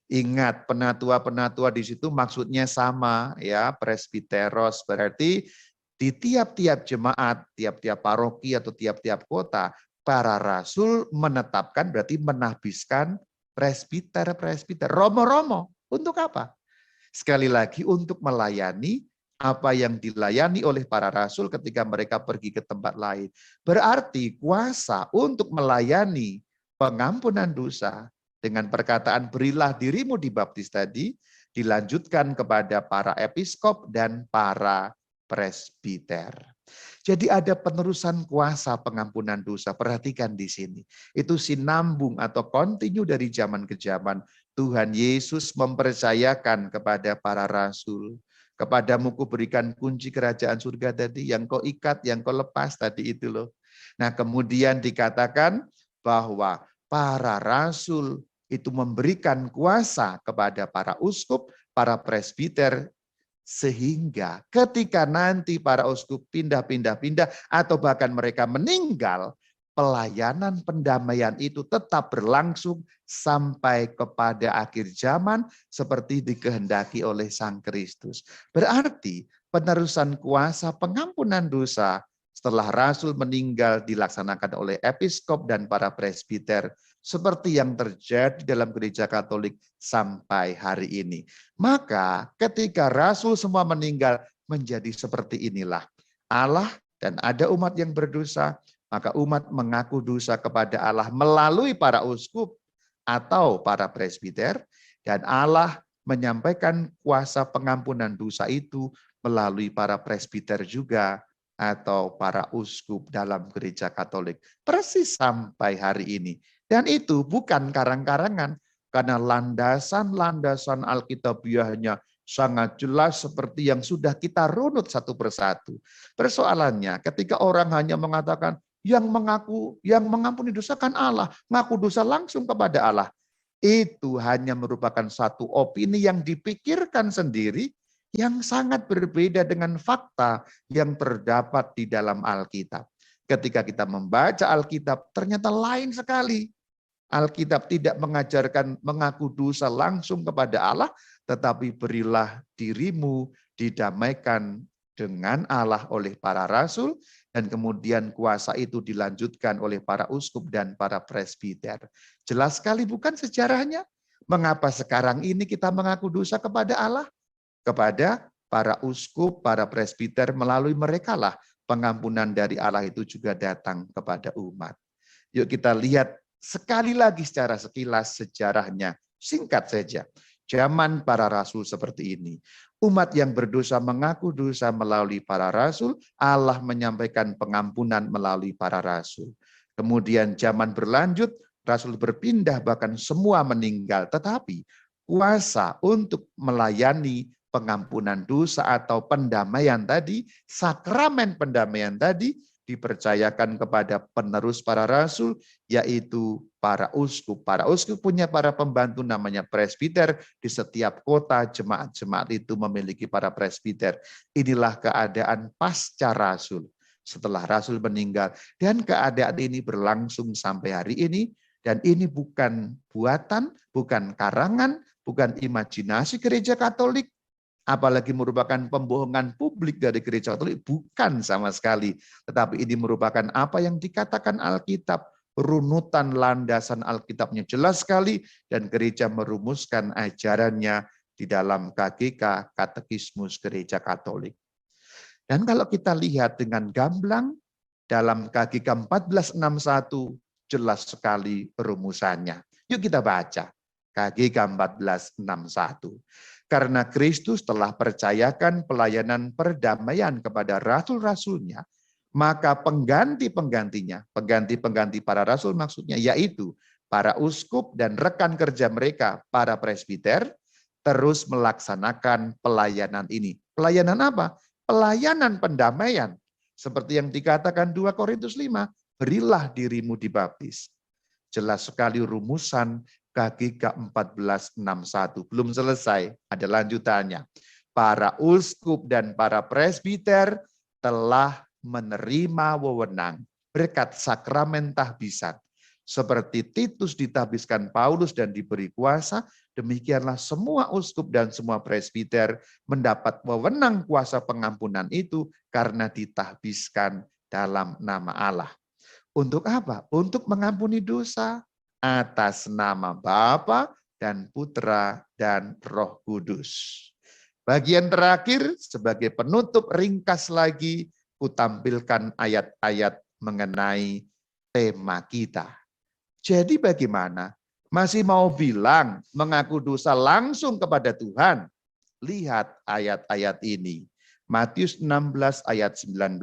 Ingat, penatua-penatua di situ maksudnya sama, ya, presbiteros, berarti di tiap-tiap jemaat, tiap-tiap paroki atau tiap-tiap kota, para rasul menetapkan berarti menahbiskan presbiter-presbiter, romo-romo. Untuk apa? Sekali lagi untuk melayani apa yang dilayani oleh para rasul ketika mereka pergi ke tempat lain. Berarti kuasa untuk melayani pengampunan dosa dengan perkataan berilah dirimu dibaptis tadi dilanjutkan kepada para episkop dan para presbiter. Jadi ada penerusan kuasa pengampunan dosa. Perhatikan di sini. Itu sinambung atau kontinu dari zaman ke zaman. Tuhan Yesus mempercayakan kepada para rasul. Kepadamu kuberikan kunci kerajaan surga tadi. Yang kau ikat, yang kau lepas tadi itu loh. Nah kemudian dikatakan bahwa para rasul itu memberikan kuasa kepada para uskup, para presbiter, sehingga ketika nanti para uskup pindah-pindah atau bahkan mereka meninggal, pelayanan pendamaian itu tetap berlangsung sampai kepada akhir zaman seperti dikehendaki oleh Sang Kristus. Berarti penerusan kuasa pengampunan dosa setelah rasul meninggal dilaksanakan oleh episkop dan para presbiter seperti yang terjadi dalam gereja Katolik sampai hari ini. Maka ketika rasul semua meninggal menjadi seperti inilah. Allah dan ada umat yang berdosa, maka umat mengaku dosa kepada Allah melalui para uskup atau para presbiter, dan Allah menyampaikan kuasa pengampunan dosa itu melalui para presbiter juga atau para uskup dalam gereja Katolik. Persis sampai hari ini. Dan itu bukan karang-karangan. Karena landasan-landasan Alkitabiahnya sangat jelas seperti yang sudah kita runut satu persatu. Persoalannya ketika orang hanya mengatakan yang mengampuni dosa kan Allah, ngaku dosa langsung kepada Allah. Itu hanya merupakan satu opini yang dipikirkan sendiri yang sangat berbeda dengan fakta yang terdapat di dalam Alkitab. Ketika kita membaca Alkitab ternyata lain sekali. Alkitab tidak mengajarkan mengaku dosa langsung kepada Allah, tetapi berilah dirimu didamaikan dengan Allah oleh para rasul, dan kemudian kuasa itu dilanjutkan oleh para uskup dan para presbiter. Jelas sekali bukan sejarahnya? Mengapa sekarang ini kita mengaku dosa kepada Allah? Kepada para uskup, para presbiter, melalui merekalah pengampunan dari Allah itu juga datang kepada umat. Yuk kita lihat sekali lagi secara sekilas sejarahnya, singkat saja. Zaman para rasul seperti ini. Umat yang berdosa mengaku dosa melalui para rasul, Allah menyampaikan pengampunan melalui para rasul. Kemudian zaman berlanjut, rasul berpindah bahkan semua meninggal. Tetapi kuasa untuk melayani pengampunan dosa atau pendamaian tadi, sakramen pendamaian tadi, dipercayakan kepada penerus para rasul, yaitu para uskup. Para uskup punya para pembantu namanya presbiter. Di setiap kota jemaat-jemaat itu memiliki para presbiter. Inilah keadaan pasca rasul. Setelah rasul meninggal. Dan keadaan ini berlangsung sampai hari ini. Dan ini bukan buatan, bukan karangan, bukan imajinasi gereja Katolik, apalagi merupakan pembohongan publik dari gereja Katolik, bukan sama sekali. Tetapi ini merupakan apa yang dikatakan Alkitab, runutan landasan Alkitabnya jelas sekali, dan gereja merumuskan ajarannya di dalam KGK, Katekismus Gereja Katolik. Dan kalau kita lihat dengan gamblang, dalam KGK 1461, jelas sekali rumusannya. Yuk kita baca, KGK 1461. Karena Kristus telah percayakan pelayanan perdamaian kepada rasul-rasulnya, maka pengganti-penggantinya, pengganti-pengganti para rasul maksudnya, yaitu para uskup dan rekan kerja mereka, para presbiter, terus melaksanakan pelayanan ini. Pelayanan apa? Pelayanan pendamaian. Seperti yang dikatakan 2 Korintus 5, berilah dirimu dibaptis. Jelas sekali rumusan KGK 1461. Belum selesai, ada lanjutannya. Para uskup dan para presbiter telah menerima wewenang berkat sakramen tahbisan. Seperti Titus ditahbiskan Paulus dan diberi kuasa, demikianlah semua uskup dan semua presbiter mendapat wewenang kuasa pengampunan itu karena ditahbiskan dalam nama Allah. Untuk apa? Untuk mengampuni dosa atas nama Bapa dan Putra dan Roh Kudus. Bagian terakhir sebagai penutup ringkas lagi, kutampilkan ayat-ayat mengenai tema kita. Jadi bagaimana? Masih mau bilang mengaku dosa langsung kepada Tuhan? Lihat ayat-ayat ini. Matius 16 ayat 19.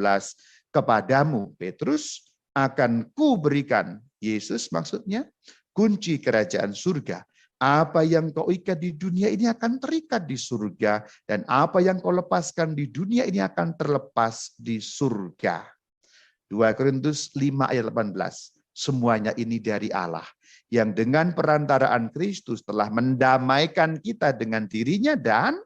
Kepadamu Petrus akan kuberikan, Yesus maksudnya, kunci kerajaan surga. Apa yang kau ikat di dunia ini akan terikat di surga, dan apa yang kau lepaskan di dunia ini akan terlepas di surga. 2 Korintus 5 ayat 18. Semuanya ini dari Allah, yang dengan perantaraan Kristus telah mendamaikan kita dengan dirinya dan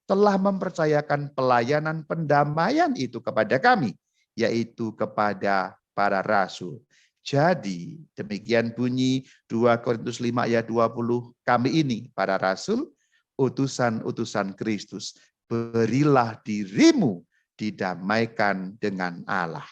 telah mempercayakan pelayanan pendamaian itu kepada kami, yaitu kepada para rasul. Jadi demikian bunyi 2 Korintus 5 ayat 20, kami ini para rasul, utusan-utusan Kristus, berilah dirimu didamaikan dengan Allah.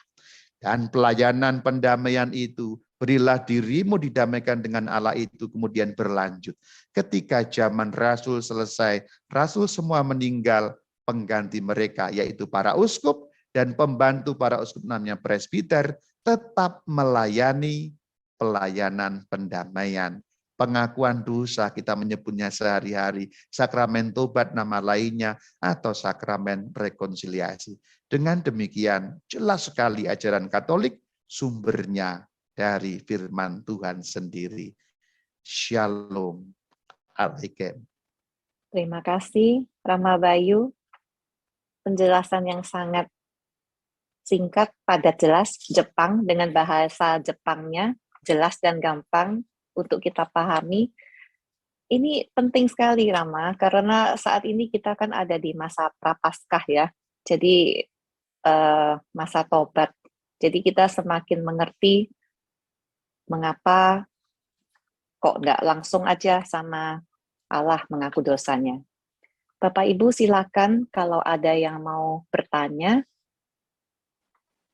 Dan pelayanan pendamaian itu, berilah dirimu didamaikan dengan Allah itu kemudian berlanjut. Ketika zaman rasul selesai, rasul semua meninggal, pengganti mereka yaitu para uskup dan pembantu para uskup namanya presbiter tetap melayani pelayanan pendamaian. Pengakuan dosa kita menyebutnya sehari-hari, sakramen tobat nama lainnya, atau sakramen rekonsiliasi. Dengan demikian jelas sekali ajaran Katolik sumbernya dari firman Tuhan sendiri. Shalom. alaikum. Terima kasih, Rama Bayu. Penjelasan yang sangat singkat, padat, jelas, Jepang dengan bahasa Jepangnya, jelas dan gampang untuk kita pahami. Ini penting sekali, Rama, karena saat ini kita kan ada di masa prapaskah ya, jadi masa tobat. Jadi kita semakin mengerti mengapa kok nggak langsung aja sama Allah mengaku dosanya. Bapak Ibu silakan kalau ada yang mau bertanya.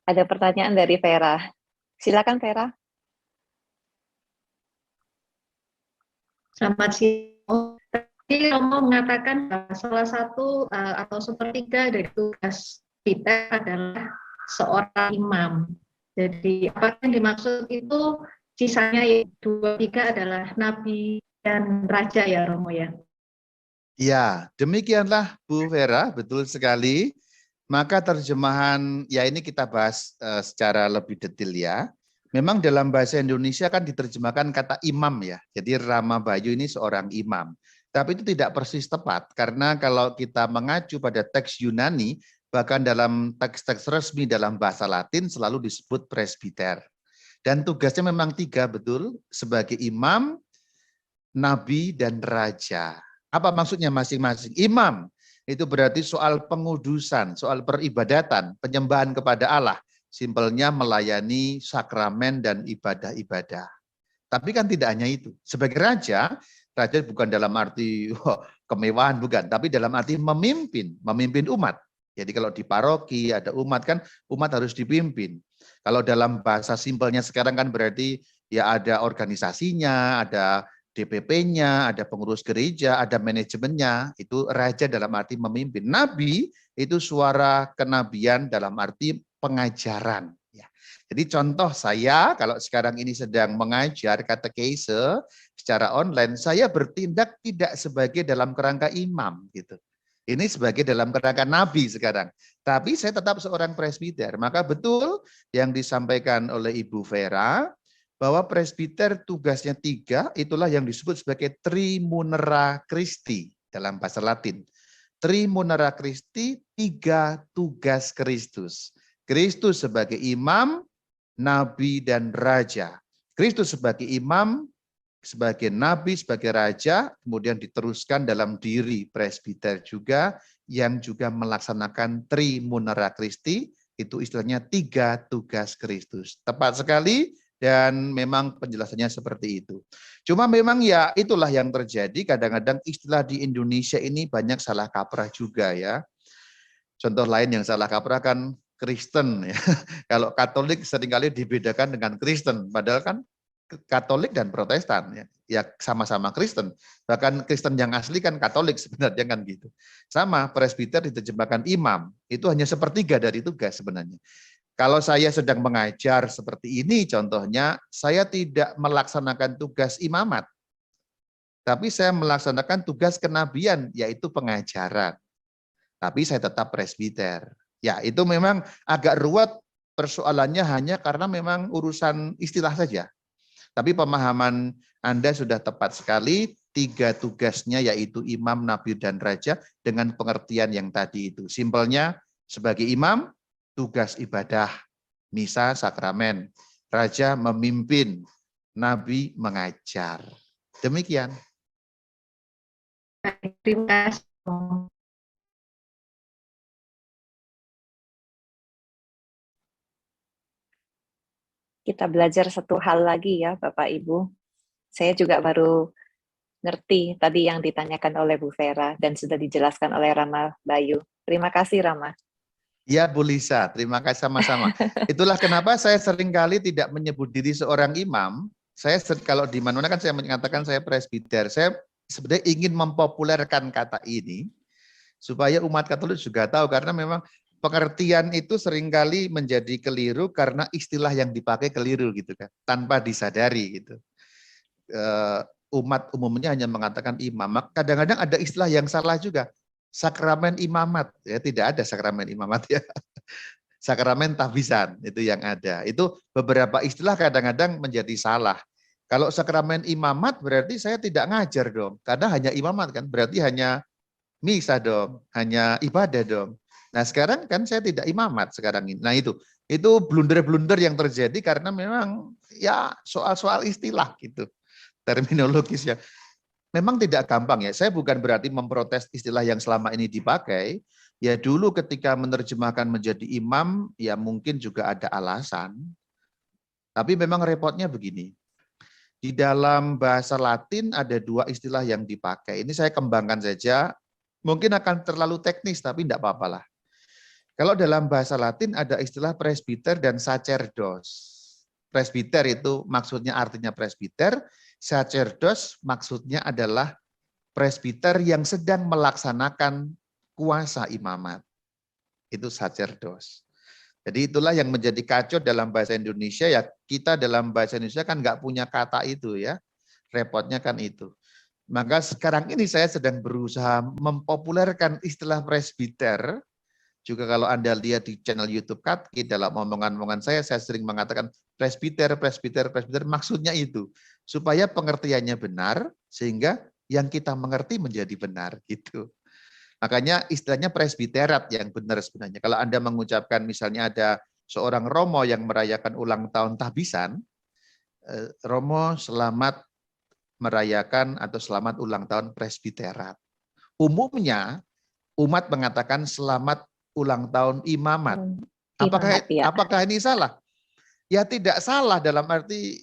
Ada pertanyaan dari Vera. Silakan Vera. Selamat siang. Tadi Romo mengatakan bahwa salah satu atau sepertiga dari tugas kita adalah seorang imam. Jadi apa yang dimaksud itu sisanya yang 2/3 adalah nabi dan raja ya Romo ya? Ya, demikianlah Bu Vera, betul sekali. Maka terjemahan, ya ini kita bahas secara lebih detail ya. Memang dalam bahasa Indonesia kan diterjemahkan kata imam ya. Jadi Rama Bayu ini seorang imam. Tapi itu tidak persis tepat, karena kalau kita mengacu pada teks Yunani, bahkan dalam teks-teks resmi dalam bahasa Latin selalu disebut presbiter. Dan tugasnya memang 3, betul, sebagai imam, nabi, dan raja. Apa maksudnya masing-masing? Imam itu berarti soal pengudusan, soal peribadatan, penyembahan kepada Allah. Simpelnya melayani sakramen dan ibadah-ibadah. Tapi kan tidak hanya itu. Sebagai raja, raja bukan dalam arti kemewahan, bukan. Tapi dalam arti memimpin umat. Jadi kalau di paroki ada umat kan, umat harus dipimpin. Kalau dalam bahasa simpelnya sekarang kan berarti ya ada organisasinya, ada DPP-nya, ada pengurus gereja, ada manajemennya, itu raja dalam arti memimpin. Nabi itu suara kenabian dalam arti pengajaran. Ya. Jadi contoh saya kalau sekarang ini sedang mengajar katekese secara online, saya bertindak tidak sebagai dalam kerangka imam gitu. Ini sebagai dalam kerangka nabi sekarang. Tapi saya tetap seorang presbiter. Maka betul yang disampaikan oleh Ibu Vera, bahwa presbiter tugasnya 3, itulah yang disebut sebagai Trimunera Christi dalam bahasa Latin. Trimunera Christi, 3 tugas Kristus. Kristus sebagai imam, nabi, dan raja. Kristus sebagai imam, sebagai nabi, sebagai raja, kemudian diteruskan dalam diri presbiter juga, yang juga melaksanakan Trimunera Christi, itu istilahnya 3 tugas Kristus. Tepat sekali, dan memang penjelasannya seperti itu. Cuma memang ya itulah yang terjadi, kadang-kadang istilah di Indonesia ini banyak salah kaprah juga ya. Contoh lain yang salah kaprah kan Kristen ya. Kalau Katolik seringkali dibedakan dengan Kristen, padahal kan Katolik dan Protestan ya sama-sama Kristen. Bahkan Kristen yang asli kan Katolik sebenarnya kan gitu. Sama presbiter diterjemahkan imam, itu hanya sepertiga dari tugas sebenarnya. Kalau saya sedang mengajar seperti ini contohnya, saya tidak melaksanakan tugas imamat. Tapi saya melaksanakan tugas kenabian, yaitu pengajaran. Tapi saya tetap presbiter. Ya, itu memang agak ruwet persoalannya hanya karena memang urusan istilah saja. Tapi pemahaman Anda sudah tepat sekali, 3 tugasnya yaitu imam, nabi, dan raja dengan pengertian yang tadi itu. Simpelnya sebagai imam, tugas ibadah, misa, sakramen. Raja memimpin, nabi mengajar. Demikian. Terima kasih. Kita belajar satu hal lagi ya Bapak Ibu. Saya juga baru ngerti tadi yang ditanyakan oleh Bu Vera dan sudah dijelaskan oleh Rama Bayu. Terima kasih Rama. Ya Bu Lisa, terima kasih sama-sama. Itulah kenapa saya seringkali tidak menyebut diri seorang imam. Saya kalau di mana-mana kan saya mengatakan saya presbiter. Saya sebenarnya ingin mempopulerkan kata ini supaya umat Katolik juga tahu, karena memang pengertian itu seringkali menjadi keliru karena istilah yang dipakai keliru gitu kan, tanpa disadari gitu. Umat umumnya hanya mengatakan imam. Kadang-kadang ada istilah yang salah juga. Sakramen imamat, ya tidak ada sakramen imamat ya. Sakramen tahbisan itu yang ada. Itu beberapa istilah kadang-kadang menjadi salah. Kalau sakramen imamat berarti saya tidak ngajar dong, karena hanya imamat kan, berarti hanya misa dong, hanya ibadah dong. Nah sekarang kan saya tidak imamat sekarang ini. Nah itu blunder-blunder yang terjadi karena memang ya soal-soal istilah gitu, terminologis ya. Memang tidak gampang ya, saya bukan berarti memprotes istilah yang selama ini dipakai. Ya dulu ketika menerjemahkan menjadi imam, ya mungkin juga ada alasan. Tapi memang repotnya begini. Di dalam bahasa Latin ada dua istilah yang dipakai. Ini saya kembangkan saja, mungkin akan terlalu teknis, tapi tidak apa-apa lah. Kalau dalam bahasa Latin ada istilah presbiter dan sacerdos. Presbiter itu maksudnya artinya presbiter, sacerdos maksudnya adalah presbiter yang sedang melaksanakan kuasa imamat. Itu sacerdos. Jadi itulah yang menjadi kacau dalam bahasa Indonesia, ya kita dalam bahasa Indonesia kan nggak punya kata itu ya, repotnya kan itu. Maka sekarang ini saya sedang berusaha mempopulerkan istilah presbiter. Juga kalau Anda lihat di channel YouTube Katki, dalam omongan-omongan saya sering mengatakan presbiter, maksudnya itu. Supaya pengertiannya benar, sehingga yang kita mengerti menjadi benar gitu. Makanya istilahnya presbiterat yang benar sebenarnya. Kalau Anda mengucapkan misalnya ada seorang Romo yang merayakan ulang tahun tahbisan, Romo selamat merayakan atau selamat ulang tahun presbiterat. Umumnya umat mengatakan selamat ulang tahun imamat. Apakah ini salah? Ya tidak salah dalam arti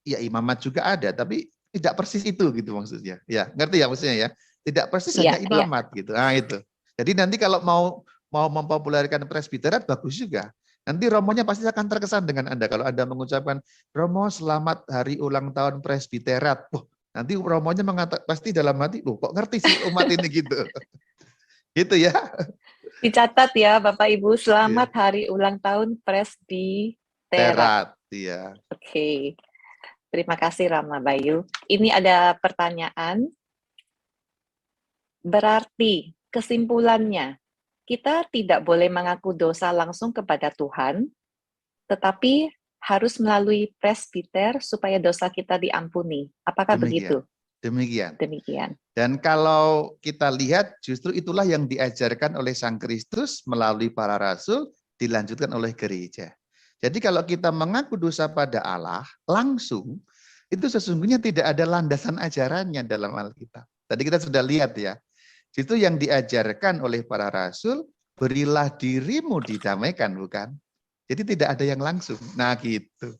ya imamat juga ada, tapi tidak persis itu gitu maksudnya. Ya ngerti ya maksudnya ya. Tidak persis hanya imamat gitu. Nah itu. Jadi nanti kalau mau mempopulerkan presbiterat bagus juga. Nanti romonya pasti akan terkesan dengan Anda kalau Anda mengucapkan Romo selamat hari ulang tahun presbiterat. Nanti romonya mengatakan pasti dalam hati, kok ngerti sih umat ini gitu. Gitu ya. Dicatat ya Bapak Ibu, selamat hari ulang tahun presbiterat. Iya. Oke. Terima kasih Rama Bayu. Ini ada pertanyaan. Berarti kesimpulannya, kita tidak boleh mengaku dosa langsung kepada Tuhan, tetapi harus melalui presbiter supaya dosa kita diampuni. Apakah begitu? Demikian. Dan kalau kita lihat, justru itulah yang diajarkan oleh Sang Kristus melalui para rasul, dilanjutkan oleh gereja. Jadi kalau kita mengaku dosa pada Allah, langsung, itu sesungguhnya tidak ada landasan ajarannya dalam Alkitab. Tadi kita sudah lihat ya, itu yang diajarkan oleh para rasul, berilah dirimu didamaikan, bukan? Jadi tidak ada yang langsung. Nah gitu.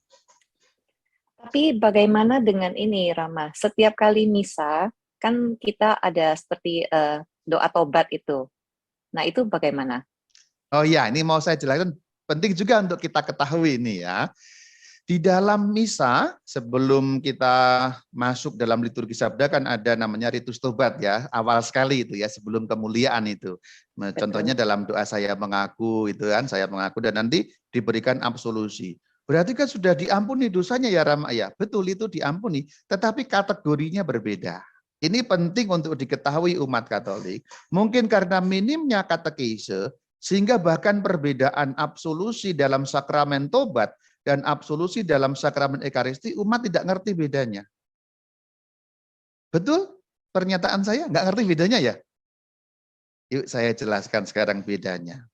Tapi bagaimana dengan ini, Rama? Setiap kali misa, kan kita ada seperti doa tobat itu. Nah itu bagaimana? Oh ya, ini mau saya jelaskan. Penting juga untuk kita ketahui ini ya. Di dalam misa, sebelum kita masuk dalam liturgi sabda kan ada namanya ritus tobat ya, awal sekali itu ya, sebelum kemuliaan itu. Contohnya dalam doa saya mengaku itu kan, saya mengaku dan nanti diberikan absolusi. Berarti kan sudah diampuni dosanya ya Rama ya, betul itu diampuni, tetapi kategorinya berbeda. Ini penting untuk diketahui umat Katolik, mungkin karena minimnya katekese, sehingga bahkan perbedaan absolusi dalam sakramen tobat dan absolusi dalam sakramen Ekaristi, umat tidak ngerti bedanya. Betul? Pernyataan saya nggak ngerti bedanya ya? Yuk saya jelaskan sekarang bedanya.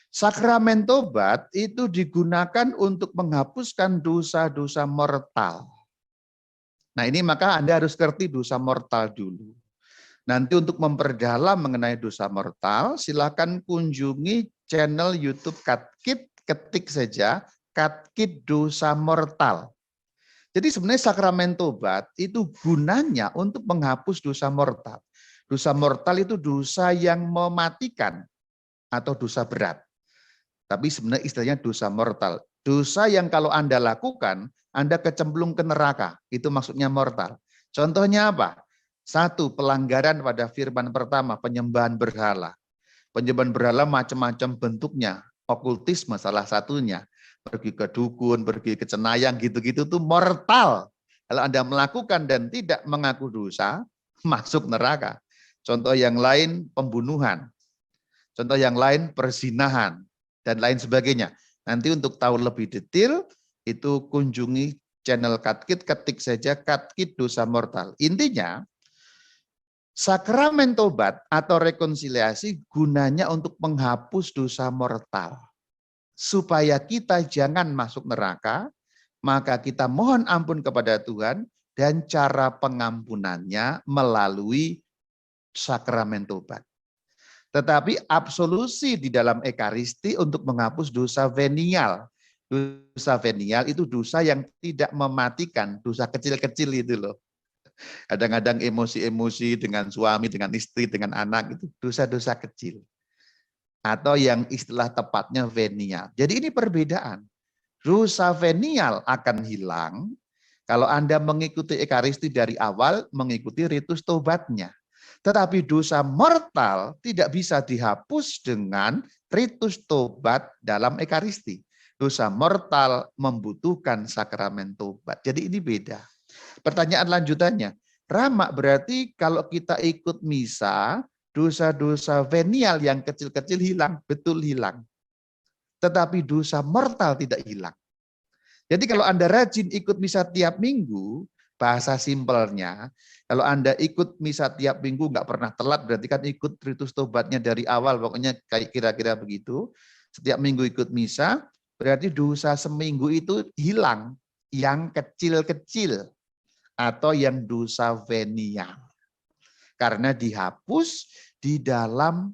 Sakramen tobat itu digunakan untuk menghapuskan dosa-dosa mortal. Nah ini maka Anda harus ngerti dosa mortal dulu. Nanti untuk memperdalam mengenai dosa mortal, silakan kunjungi channel YouTube Katkit, ketik saja Katkit dosa mortal. Jadi sebenarnya sakramen tobat itu gunanya untuk menghapus dosa mortal. Dosa mortal itu dosa yang mematikan atau dosa berat. Tapi sebenarnya istilahnya dosa mortal. Dosa yang kalau Anda lakukan, Anda kecemplung ke neraka. Itu maksudnya mortal. Contohnya apa? 1. Pelanggaran pada firman pertama, penyembahan berhala. Penyembahan berhala macam-macam bentuknya. Okultisme salah satunya. Pergi ke dukun, pergi ke cenayang, gitu-gitu tuh mortal. Kalau Anda melakukan dan tidak mengaku dosa, masuk neraka. Contoh yang lain, pembunuhan. Contoh yang lain, perzinahan. Dan lain sebagainya. Nanti untuk tahu lebih detail, itu kunjungi channel Katkit, ketik saja Katkit dosa mortal. Intinya, sakramen tobat atau rekonsiliasi gunanya untuk menghapus dosa mortal. Supaya kita jangan masuk neraka, maka kita mohon ampun kepada Tuhan, dan cara pengampunannya melalui sakramen tobat. Tetapi absolusi di dalam Ekaristi untuk menghapus dosa venial. Dosa venial itu dosa yang tidak mematikan, dosa kecil-kecil itu loh. Kadang-kadang emosi-emosi dengan suami, dengan istri, dengan anak, itu dosa-dosa kecil. Atau yang istilah tepatnya venial. Jadi ini perbedaan. Dosa venial akan hilang kalau Anda mengikuti Ekaristi dari awal, mengikuti ritus tobatnya. Tetapi dosa mortal tidak bisa dihapus dengan ritus tobat dalam Ekaristi. Dosa mortal membutuhkan sakramen tobat. Jadi ini beda. Pertanyaan lanjutannya, Rama, berarti kalau kita ikut misa, dosa-dosa venial yang kecil-kecil hilang, betul hilang. Tetapi dosa mortal tidak hilang. Jadi kalau Anda rajin ikut misa tiap minggu, bahasa simpelnya, kalau Anda ikut misa tiap minggu nggak pernah telat, berarti kan ikut ritus tobatnya dari awal, pokoknya kayak kira-kira begitu. Setiap minggu ikut misa, berarti dosa seminggu itu hilang, yang kecil-kecil atau yang dosa venial. Karena dihapus di dalam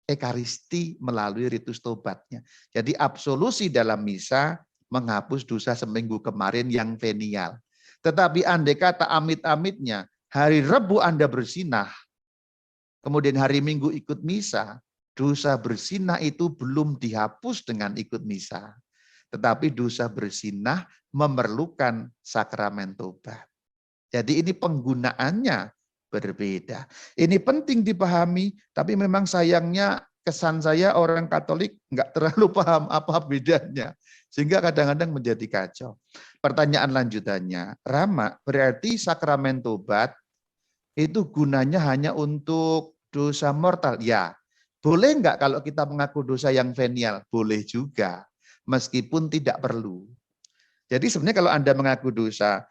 Ekaristi melalui ritus tobatnya. Jadi absolusi dalam misa menghapus dosa seminggu kemarin yang venial. Tetapi andai kata amit-amitnya, hari Rebu Anda bersinah, kemudian hari Minggu ikut misa, dosa bersinah itu belum dihapus dengan ikut misa. Tetapi dosa bersinah memerlukan sakramen tobat. Jadi ini penggunaannya berbeda. Ini penting dipahami, tapi memang sayangnya kesan saya orang Katolik nggak terlalu paham apa bedanya. Sehingga kadang-kadang menjadi kacau. Pertanyaan lanjutannya, Rama, berarti sakramen tobat itu gunanya hanya untuk dosa mortal? Ya, boleh nggak kalau kita mengaku dosa yang venial? Boleh juga, meskipun tidak perlu. Jadi sebenarnya kalau Anda mengaku dosa,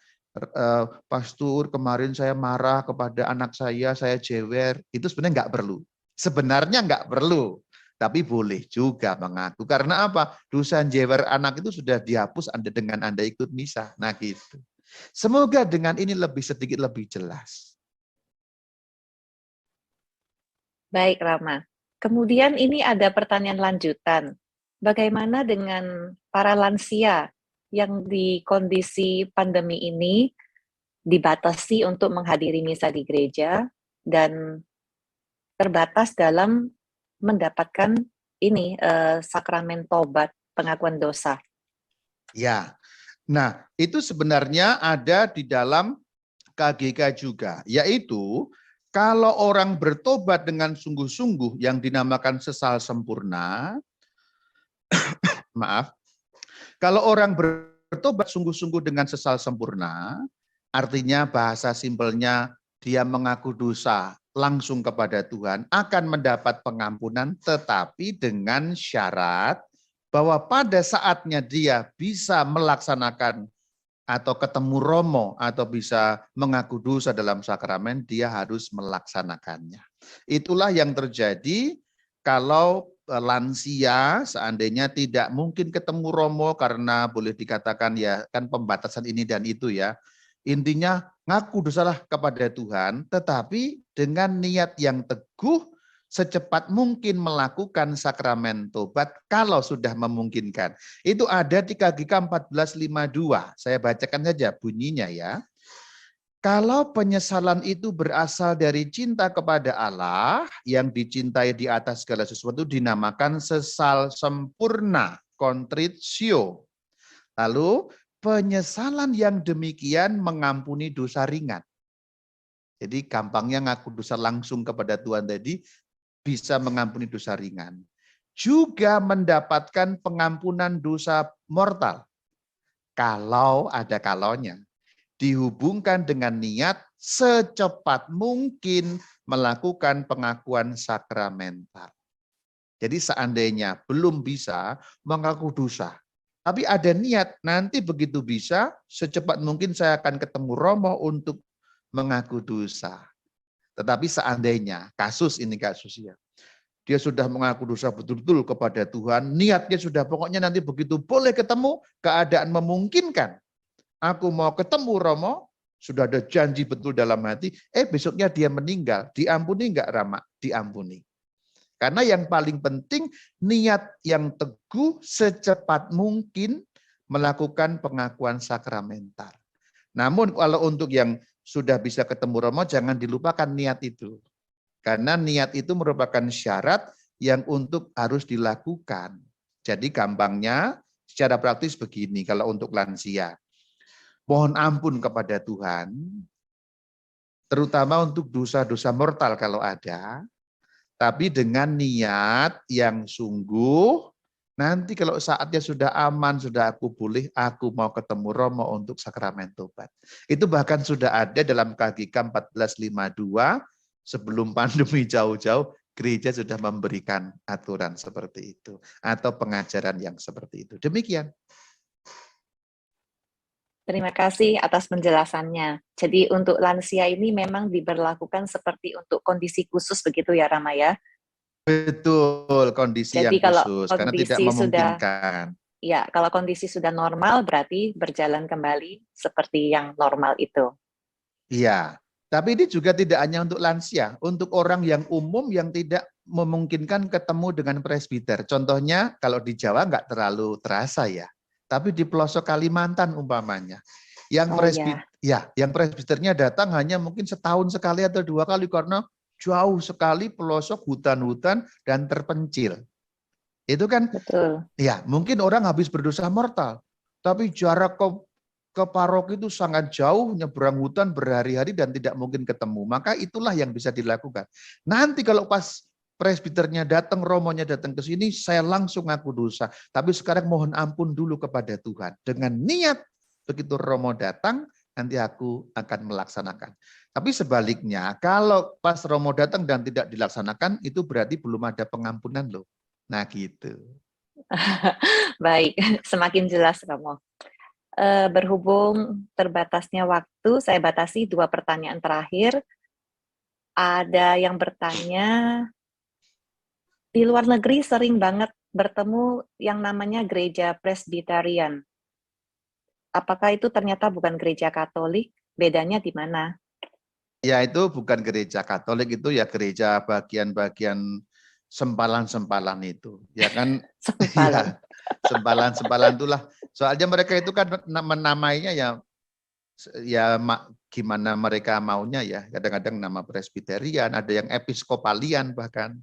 Pastor, kemarin saya marah kepada anak saya jewer, itu sebenarnya nggak perlu. Sebenarnya nggak perlu. Tapi boleh juga mengaku. Karena apa? Dosa jewer anak itu sudah dihapus dengan Anda ikut misa. Nah gitu. Semoga dengan ini sedikit lebih jelas. Baik, Rama. Kemudian ini ada pertanyaan lanjutan. Bagaimana dengan para lansia yang di kondisi pandemi ini dibatasi untuk menghadiri misa di gereja dan terbatas dalam mendapatkan ini sakramen tobat pengakuan dosa? Ya, nah itu sebenarnya ada di dalam KGK juga, yaitu kalau orang bertobat dengan sungguh-sungguh yang dinamakan sesal sempurna, maaf, kalau orang bertobat sungguh-sungguh dengan sesal sempurna, artinya bahasa simpelnya dia mengaku dosa langsung kepada Tuhan, akan mendapat pengampunan, tetapi dengan syarat bahwa pada saatnya dia bisa melaksanakan atau ketemu Romo atau bisa mengaku dosa dalam sakramen, dia harus melaksanakannya. Itulah yang terjadi kalau lansia seandainya tidak mungkin ketemu Romo karena boleh dikatakan ya kan pembatasan ini dan itu ya. Intinya ngaku dosalah kepada Tuhan, tetapi dengan niat yang teguh secepat mungkin melakukan sakramen tobat kalau sudah memungkinkan. Itu ada di KGK 1452. Saya bacakan saja bunyinya ya. Kalau penyesalan itu berasal dari cinta kepada Allah, yang dicintai di atas segala sesuatu dinamakan sesal sempurna, contritio. Lalu penyesalan yang demikian mengampuni dosa ringan. Jadi gampangnya ngaku dosa langsung kepada Tuhan tadi bisa mengampuni dosa ringan. Juga mendapatkan pengampunan dosa mortal. Kalau ada kalaunya. Dihubungkan dengan niat secepat mungkin melakukan pengakuan sakramental. Jadi seandainya belum bisa mengaku dosa, Tapi ada niat, nanti begitu bisa, secepat mungkin saya akan ketemu Romo untuk mengaku dosa. Tetapi seandainya, kasusnya, dia sudah mengaku dosa betul-betul kepada Tuhan, niatnya sudah pokoknya nanti begitu boleh ketemu, keadaan memungkinkan. Aku mau ketemu Romo, sudah ada janji betul dalam hati, besoknya dia meninggal, diampuni enggak Rama? Diampuni. Karena yang paling penting niat yang teguh secepat mungkin melakukan pengakuan sakramental. Namun kalau untuk yang sudah bisa ketemu Romo jangan dilupakan niat itu. Karena niat itu merupakan syarat yang untuk harus dilakukan. Jadi gampangnya secara praktis begini kalau untuk lansia. Mohon ampun kepada Tuhan, terutama untuk dosa-dosa mortal kalau ada, tapi dengan niat yang sungguh, nanti kalau saatnya sudah aman, sudah aku mau ketemu Romo untuk sakramen tobat. Itu bahkan sudah ada dalam KGK 1452, sebelum pandemi jauh-jauh, gereja sudah memberikan aturan seperti itu, atau pengajaran yang seperti itu. Demikian. Terima kasih atas penjelasannya. Jadi untuk lansia ini memang diberlakukan seperti untuk kondisi khusus begitu ya Rama ya? Betul, kondisi Jadi yang kalau khusus, karena tidak memungkinkan. Ya, kalau kondisi sudah normal berarti berjalan kembali seperti yang normal itu. Iya, tapi ini juga tidak hanya untuk lansia, untuk orang yang umum yang tidak memungkinkan ketemu dengan presbiter. Contohnya kalau di Jawa nggak terlalu terasa ya. Tapi di pelosok Kalimantan umpamanya, yang yang presbiternya datang hanya mungkin setahun sekali atau 2 kali karena jauh sekali pelosok hutan-hutan dan terpencil. Itu kan, betul. Ya mungkin orang habis berdosa mortal, tapi jarak ke paroki itu sangat jauh, nyebrang hutan berhari-hari dan tidak mungkin ketemu. Maka itulah yang bisa dilakukan. Nanti kalau pas presbiternya datang, romonya datang ke sini, saya langsung ngaku dosa. Tapi sekarang mohon ampun dulu kepada Tuhan. Dengan niat, begitu romo datang, nanti aku akan melaksanakan. Tapi sebaliknya, kalau pas romo datang dan tidak dilaksanakan, itu berarti belum ada pengampunan loh. Nah gitu. Baik, semakin jelas Romo. Berhubung terbatasnya waktu, saya batasi 2 pertanyaan terakhir. Ada yang bertanya, di luar negeri sering banget bertemu yang namanya gereja Presbyterian. Apakah itu ternyata bukan gereja Katolik? Bedanya di mana? Ya itu bukan gereja Katolik, itu ya gereja bagian-bagian sempalan-sempalan itu. Ya kan? Sempalan. Ya, sempalan-sempalan itulah. Soalnya mereka itu kan menamainya ya gimana mereka maunya ya. Kadang-kadang nama Presbyterian, ada yang Episkopalian bahkan.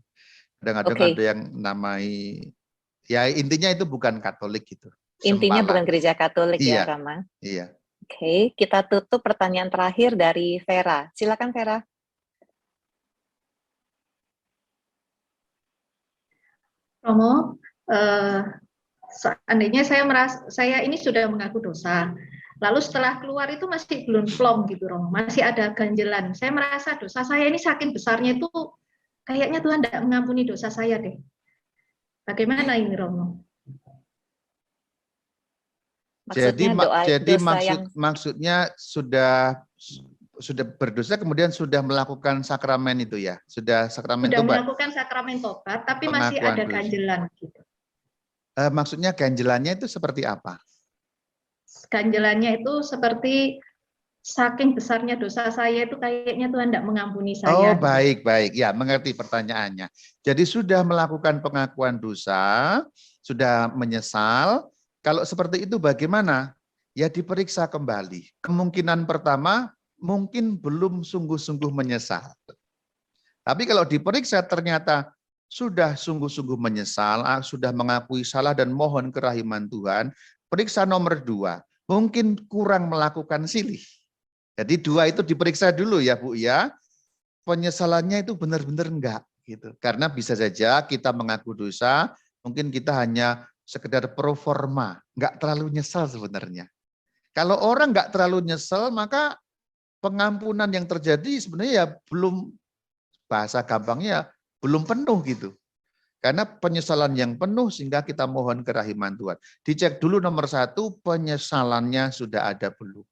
Kadang-kadang ada yang namai, ya intinya itu bukan Katolik gitu. Intinya Sempalan. bukan gereja Katolik Iya, ya Rama? Iya. Oke, kita tutup pertanyaan terakhir dari Vera. Silakan Vera. Romo, seandainya saya ini sudah mengaku dosa, lalu setelah keluar itu masih belum plong gitu Romo, masih ada ganjelan. Saya merasa dosa saya ini saking besarnya itu kayaknya Tuhan tidak mengampuni dosa saya deh. Bagaimana ini Romo? Maksudnya sudah berdosa kemudian sudah melakukan sakramen itu ya, sudah sakramen tobat. Sudah melakukan sakramen tobat, tapi masih ada ganjelan gitu. Maksudnya ganjelannya itu seperti apa? Ganjelannya itu seperti saking besarnya dosa saya itu kayaknya Tuhan tidak mengampuni saya. Oh baik, ya mengerti pertanyaannya. Jadi sudah melakukan pengakuan dosa, sudah menyesal. Kalau seperti itu bagaimana? Ya diperiksa kembali. Kemungkinan pertama mungkin belum sungguh-sungguh menyesal. Tapi kalau diperiksa ternyata sudah sungguh-sungguh menyesal, sudah mengakui salah dan mohon kerahiman Tuhan, periksa nomor 2, mungkin kurang melakukan silih. Jadi 2 itu diperiksa dulu ya Bu ya, penyesalannya itu benar-benar enggak gitu. Karena bisa saja kita mengaku dosa, mungkin kita hanya sekedar pro forma, enggak terlalu nyesal sebenarnya. Kalau orang enggak terlalu nyesal, maka pengampunan yang terjadi sebenarnya ya belum, bahasa gampangnya belum penuh gitu. Karena penyesalan yang penuh sehingga kita mohon kerahiman Tuhan. Dicek dulu nomor 1, penyesalannya sudah ada belum.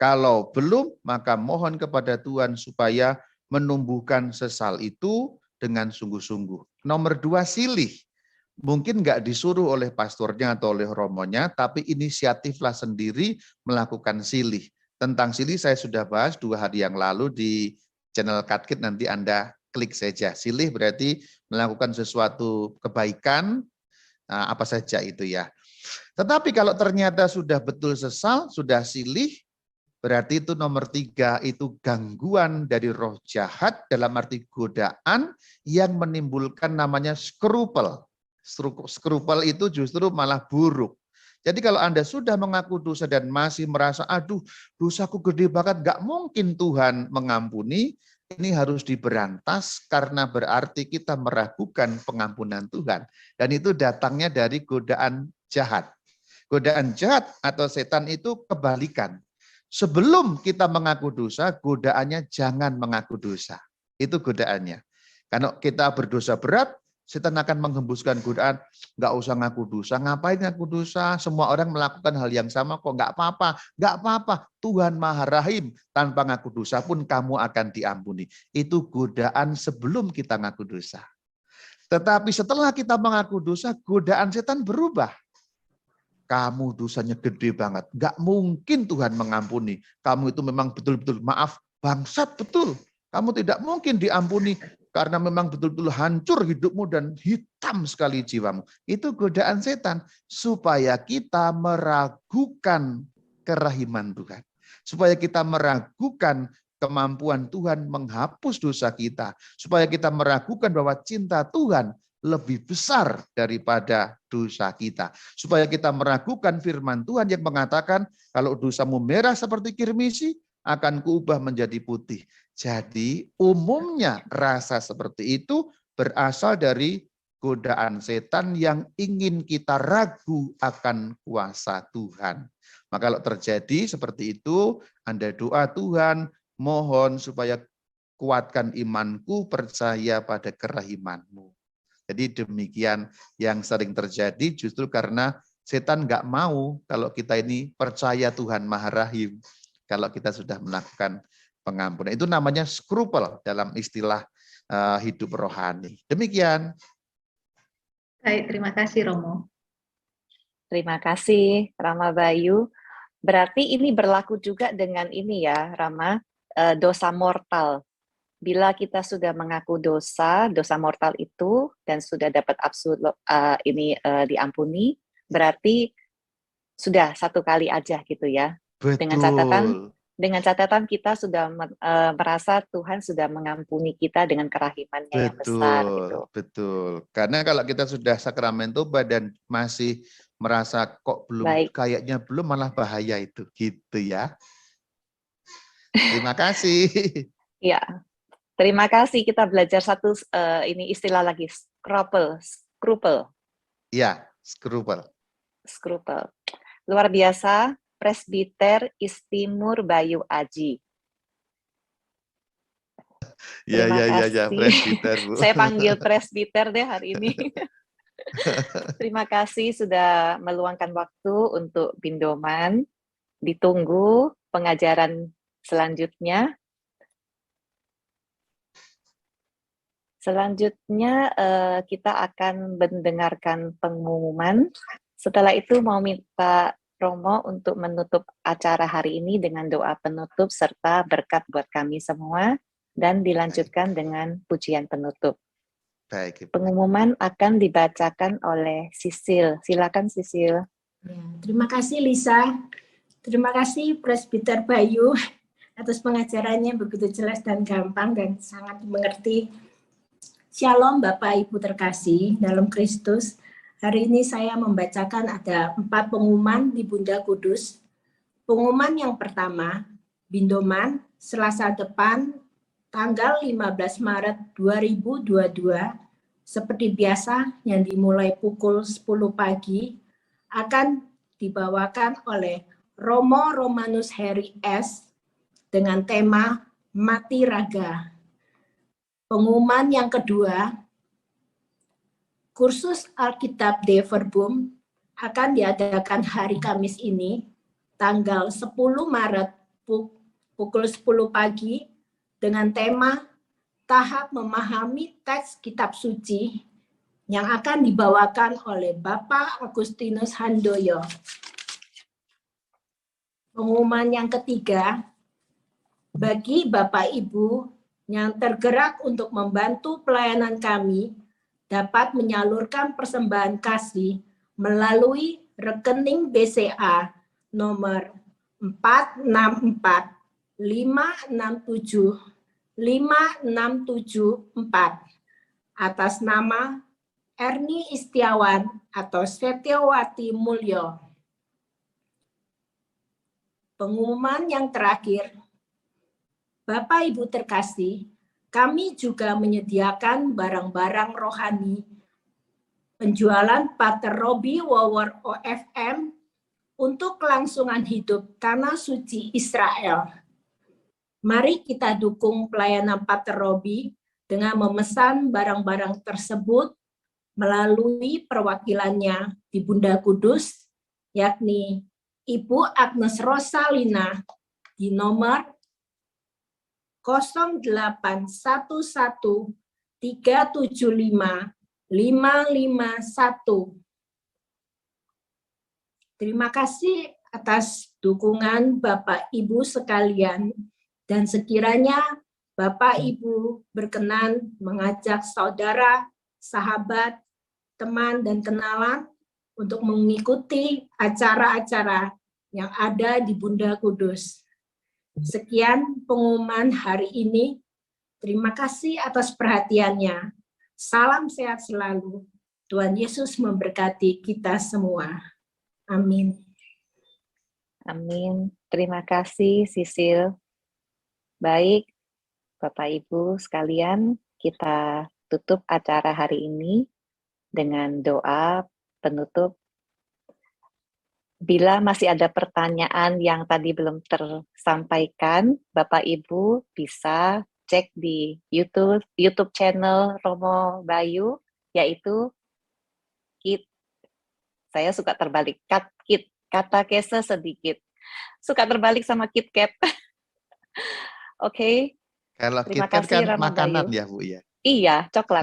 Kalau belum, maka mohon kepada Tuhan supaya menumbuhkan sesal itu dengan sungguh-sungguh. Nomor 2, silih. Mungkin nggak disuruh oleh pastornya atau oleh romonya, tapi inisiatiflah sendiri melakukan silih. Tentang silih saya sudah bahas 2 hari yang lalu di channel Katkit, nanti Anda klik saja. Silih berarti melakukan sesuatu kebaikan, apa saja itu ya. Tetapi kalau ternyata sudah betul sesal, sudah silih, berarti itu nomor 3, itu gangguan dari roh jahat, dalam arti godaan yang menimbulkan namanya skrupel. Skrupel itu justru malah buruk. Jadi kalau Anda sudah mengaku dosa dan masih merasa, aduh dosaku gede banget, nggak mungkin Tuhan mengampuni, ini harus diberantas karena berarti kita meragukan pengampunan Tuhan. Dan itu datangnya dari godaan jahat. Godaan jahat atau setan itu kebalikan. Sebelum kita mengaku dosa, godaannya jangan mengaku dosa. Itu godaannya. Karena kita berdosa berat, setan akan menghembuskan godaan, nggak usah ngaku dosa, ngapain ngaku dosa, semua orang melakukan hal yang sama kok, nggak apa-apa, Tuhan Maha Rahim, tanpa ngaku dosa pun kamu akan diampuni. Itu godaan sebelum kita ngaku dosa. Tetapi setelah kita mengaku dosa, godaan setan berubah. Kamu dosanya gede banget, nggak mungkin Tuhan mengampuni, kamu itu memang betul-betul maaf, bangsat betul, kamu tidak mungkin diampuni, karena memang betul-betul hancur hidupmu dan hitam sekali jiwamu. Itu godaan setan. Supaya kita meragukan kerahiman Tuhan. Supaya kita meragukan kemampuan Tuhan menghapus dosa kita. Supaya kita meragukan bahwa cinta Tuhan lebih besar daripada dosa kita. Supaya kita meragukan firman Tuhan yang mengatakan, kalau dosamu merah seperti kirmisi, akan kuubah menjadi putih. Jadi umumnya rasa seperti itu berasal dari godaan setan yang ingin kita ragu akan kuasa Tuhan. Maka kalau terjadi seperti itu, Anda doa, Tuhan mohon supaya kuatkan imanku, percaya pada kerahiman-Mu. Jadi demikian yang sering terjadi justru karena setan nggak mau kalau kita ini percaya Tuhan Maha Rahim. Kalau kita sudah melakukan pengampunan. Itu namanya skrupel dalam istilah hidup rohani. Demikian. Baik, terima kasih Romo. Terima kasih Rama Bayu. Berarti ini berlaku juga dengan ini ya Rama, dosa mortal. Bila kita sudah mengaku dosa mortal itu dan sudah dapat absolut diampuni, berarti sudah satu kali aja gitu ya. Betul. Dengan catatan kita sudah merasa Tuhan sudah mengampuni kita dengan kerahimannya yang besar gitu. Betul. Karena kalau kita sudah sakramen tobat dan masih merasa kok belum, kayaknya belum, malah bahaya itu, gitu ya. Terima kasih. Iya. Terima kasih, kita belajar satu ini istilah lagi, skrupel. Iya, skrupel. Luar biasa, Presbiter Istimur Bayu Aji. Ya, Presbiter, Bu. Saya panggil Presbiter deh hari ini. Terima kasih sudah meluangkan waktu untuk Bindoman. Ditunggu pengajaran selanjutnya. Selanjutnya kita akan mendengarkan pengumuman. Setelah itu mau minta Romo untuk menutup acara hari ini dengan doa penutup serta berkat buat kami semua dan dilanjutkan dengan pujian penutup. Baik, Ibu. Pengumuman akan dibacakan oleh Sisil. Silakan Sisil. Ya, terima kasih Lisa. Terima kasih Presbiter Bayu atas pengajarannya begitu jelas dan gampang dan sangat dimengerti. Shalom Bapak Ibu terkasih dalam Kristus. Hari ini saya membacakan ada 4 pengumuman di Bunda Kudus. Pengumuman yang pertama, Bindoman, Selasa depan, tanggal 15 Maret 2022, seperti biasa yang dimulai pukul 10 pagi, akan dibawakan oleh Romo Romanus Heri S. dengan tema Mati Raga. Pengumuman yang kedua, Kursus Alkitab De Verbum akan diadakan hari Kamis ini, tanggal 10 Maret pukul 10 pagi dengan tema Tahap Memahami Teks Kitab Suci yang akan dibawakan oleh Bapak Agustinus Handoyo. Pengumuman yang ketiga, bagi Bapak Ibu yang tergerak untuk membantu pelayanan kami dapat menyalurkan persembahan kasih melalui rekening BCA nomor 464 567 5674 atas nama Erni Istiawan atau Setiawati Mulyo. Pengumuman yang terakhir, Bapak Ibu terkasih, kami juga menyediakan barang-barang rohani penjualan Pater Robi Wower OFM untuk kelangsungan hidup Tanah Suci Israel. Mari kita dukung pelayanan Pater Robi dengan memesan barang-barang tersebut melalui perwakilannya di Bunda Kudus, yakni Ibu Agnes Rosalina di nomor 0811 375 551. Terima kasih atas dukungan Bapak Ibu sekalian. Dan sekiranya Bapak Ibu berkenan mengajak saudara, sahabat, teman, dan kenalan untuk mengikuti acara-acara yang ada di Bunda Kudus. Sekian pengumuman hari ini. Terima kasih atas perhatiannya. Salam sehat selalu. Tuhan Yesus memberkati kita semua. Amin. Amin. Terima kasih, Sisil. Baik, Bapak Ibu sekalian, kita tutup acara hari ini dengan doa penutup. Bila masih ada pertanyaan yang tadi belum tersampaikan, Bapak Ibu bisa cek di YouTube channel Romo Bayu, yaitu Kit. Saya suka terbalik, Kit, kata kese sedikit. Suka terbalik sama KitKat. Oke. Kalau Terima KitKat kasih, kan Rama makanan Bayu. ya, Bu ya. Iya, coklat.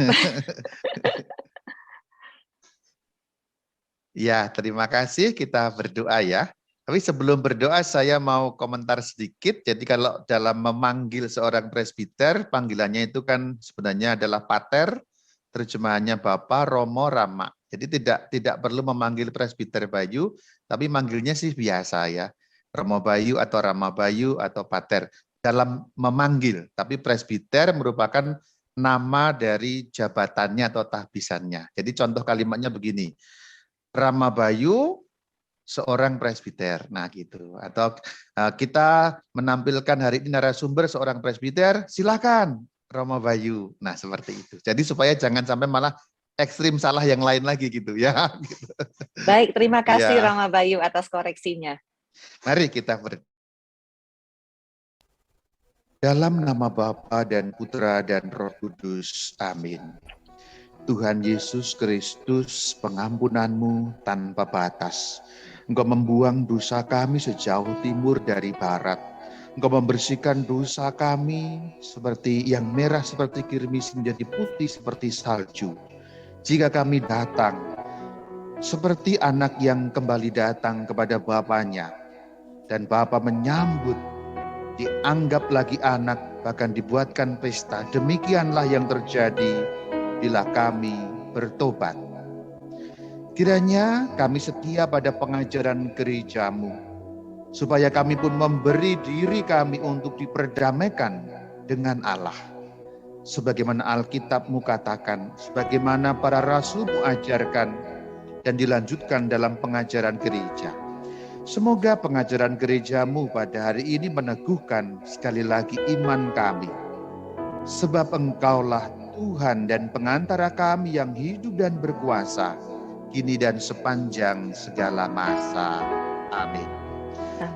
Ya, terima kasih. Kita berdoa ya. Tapi sebelum berdoa saya mau komentar sedikit. Jadi kalau dalam memanggil seorang presbiter, panggilannya itu kan sebenarnya adalah pater, terjemahannya Bapak, Romo, Rama. Jadi tidak perlu memanggil presbiter Bayu, tapi manggilnya sih biasa ya. Romo Bayu atau Rama Bayu atau pater. Dalam memanggil, tapi presbiter merupakan nama dari jabatannya atau tahbisannya. Jadi contoh kalimatnya begini, Rama Bayu seorang presbiter, nah gitu. Atau kita menampilkan hari ini narasumber seorang presbiter, silakan Rama Bayu. Nah seperti itu. Jadi supaya jangan sampai malah ekstrim salah yang lain lagi gitu ya. Baik, terima kasih Ya. Rama Bayu atas koreksinya. Mari kita dalam nama Bapa dan Putra dan Roh Kudus. Amin. Tuhan Yesus Kristus, pengampunan-Mu tanpa batas. Engkau membuang dosa kami sejauh timur dari barat. Engkau membersihkan dosa kami seperti yang merah seperti kirmis menjadi putih seperti salju. Jika kami datang seperti anak yang kembali datang kepada bapaknya, dan Bapa menyambut, dianggap lagi anak, bahkan dibuatkan pesta. Demikianlah yang terjadi bila kami bertobat. Kiranya kami setia pada pengajaran gereja-Mu, supaya kami pun memberi diri kami untuk diperdamaikan dengan Allah. Sebagaimana Alkitab-Mu katakan, sebagaimana para rasul-Mu ajarkan, dan dilanjutkan dalam pengajaran gereja. Semoga pengajaran gereja-Mu pada hari ini meneguhkan sekali lagi iman kami. Sebab Engkaulah Tuhan dan pengantara kami yang hidup dan berkuasa, kini dan sepanjang segala masa. Amin.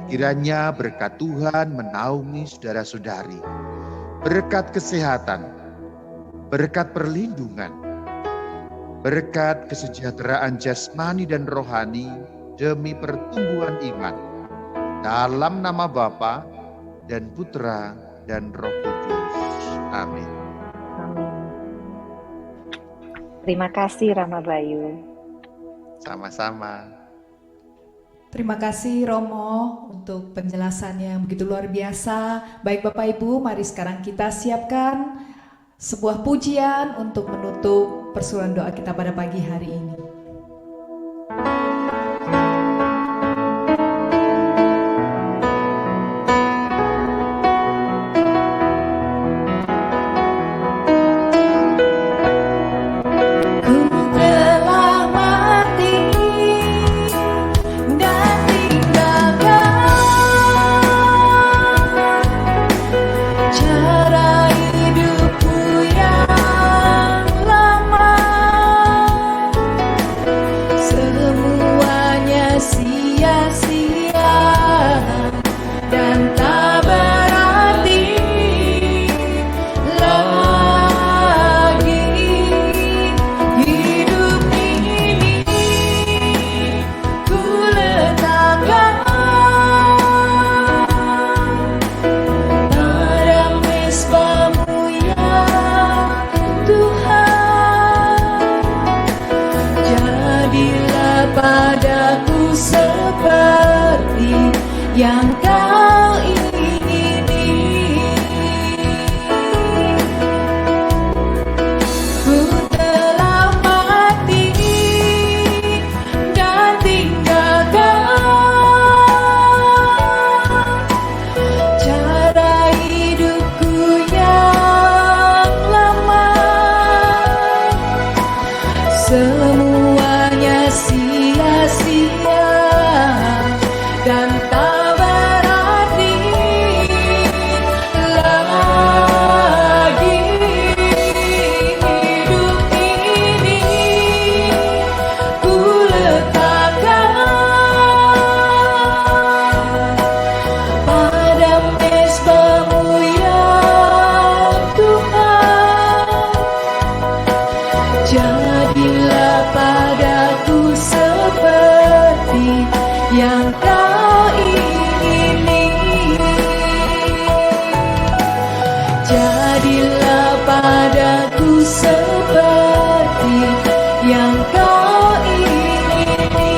Kiranya berkat Tuhan menaungi saudara-saudari. Berkat kesehatan, berkat perlindungan, berkat kesejahteraan jasmani dan rohani demi pertumbuhan iman. Dalam nama Bapa dan Putra dan Roh Kudus. Amin. Amin. Terima kasih Rama Bayu. Sama-sama. Terima kasih Romo untuk penjelasan yang begitu luar biasa. Baik Bapak Ibu, mari sekarang kita siapkan sebuah pujian untuk menutup persuluhan doa kita pada pagi hari ini. Yang kau ingini, ku telah mati dan tinggalkan cara hidupku yang lama, semuanya sia-sia dan jadilah padaku seperti yang kau ingini. Jadilah padaku seperti yang kau ingini.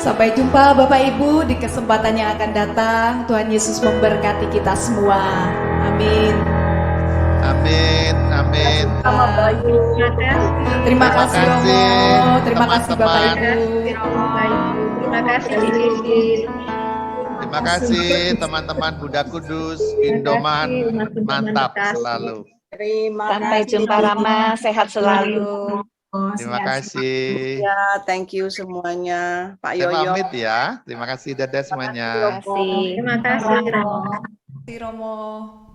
Sampai jumpa Bapak Ibu di kesempatan yang akan datang. Tuhan Yesus memberkati kita semua. Amin. Amin. Amin. Terima kasih Romo. Terima kasih Bapak Ibu. Terima kasih Cici. Terima kasih teman-teman Buddha Kudus, Bindoman, mantap selalu. Sampai jumpa Rama, sehat selalu. Terima kasih. Ya, thank you semuanya. Pak Saya Yoyo. pamit ya. Terima kasih dadah semuanya. Terima kasih. Terima kasih Romo. Terima kasih Romo.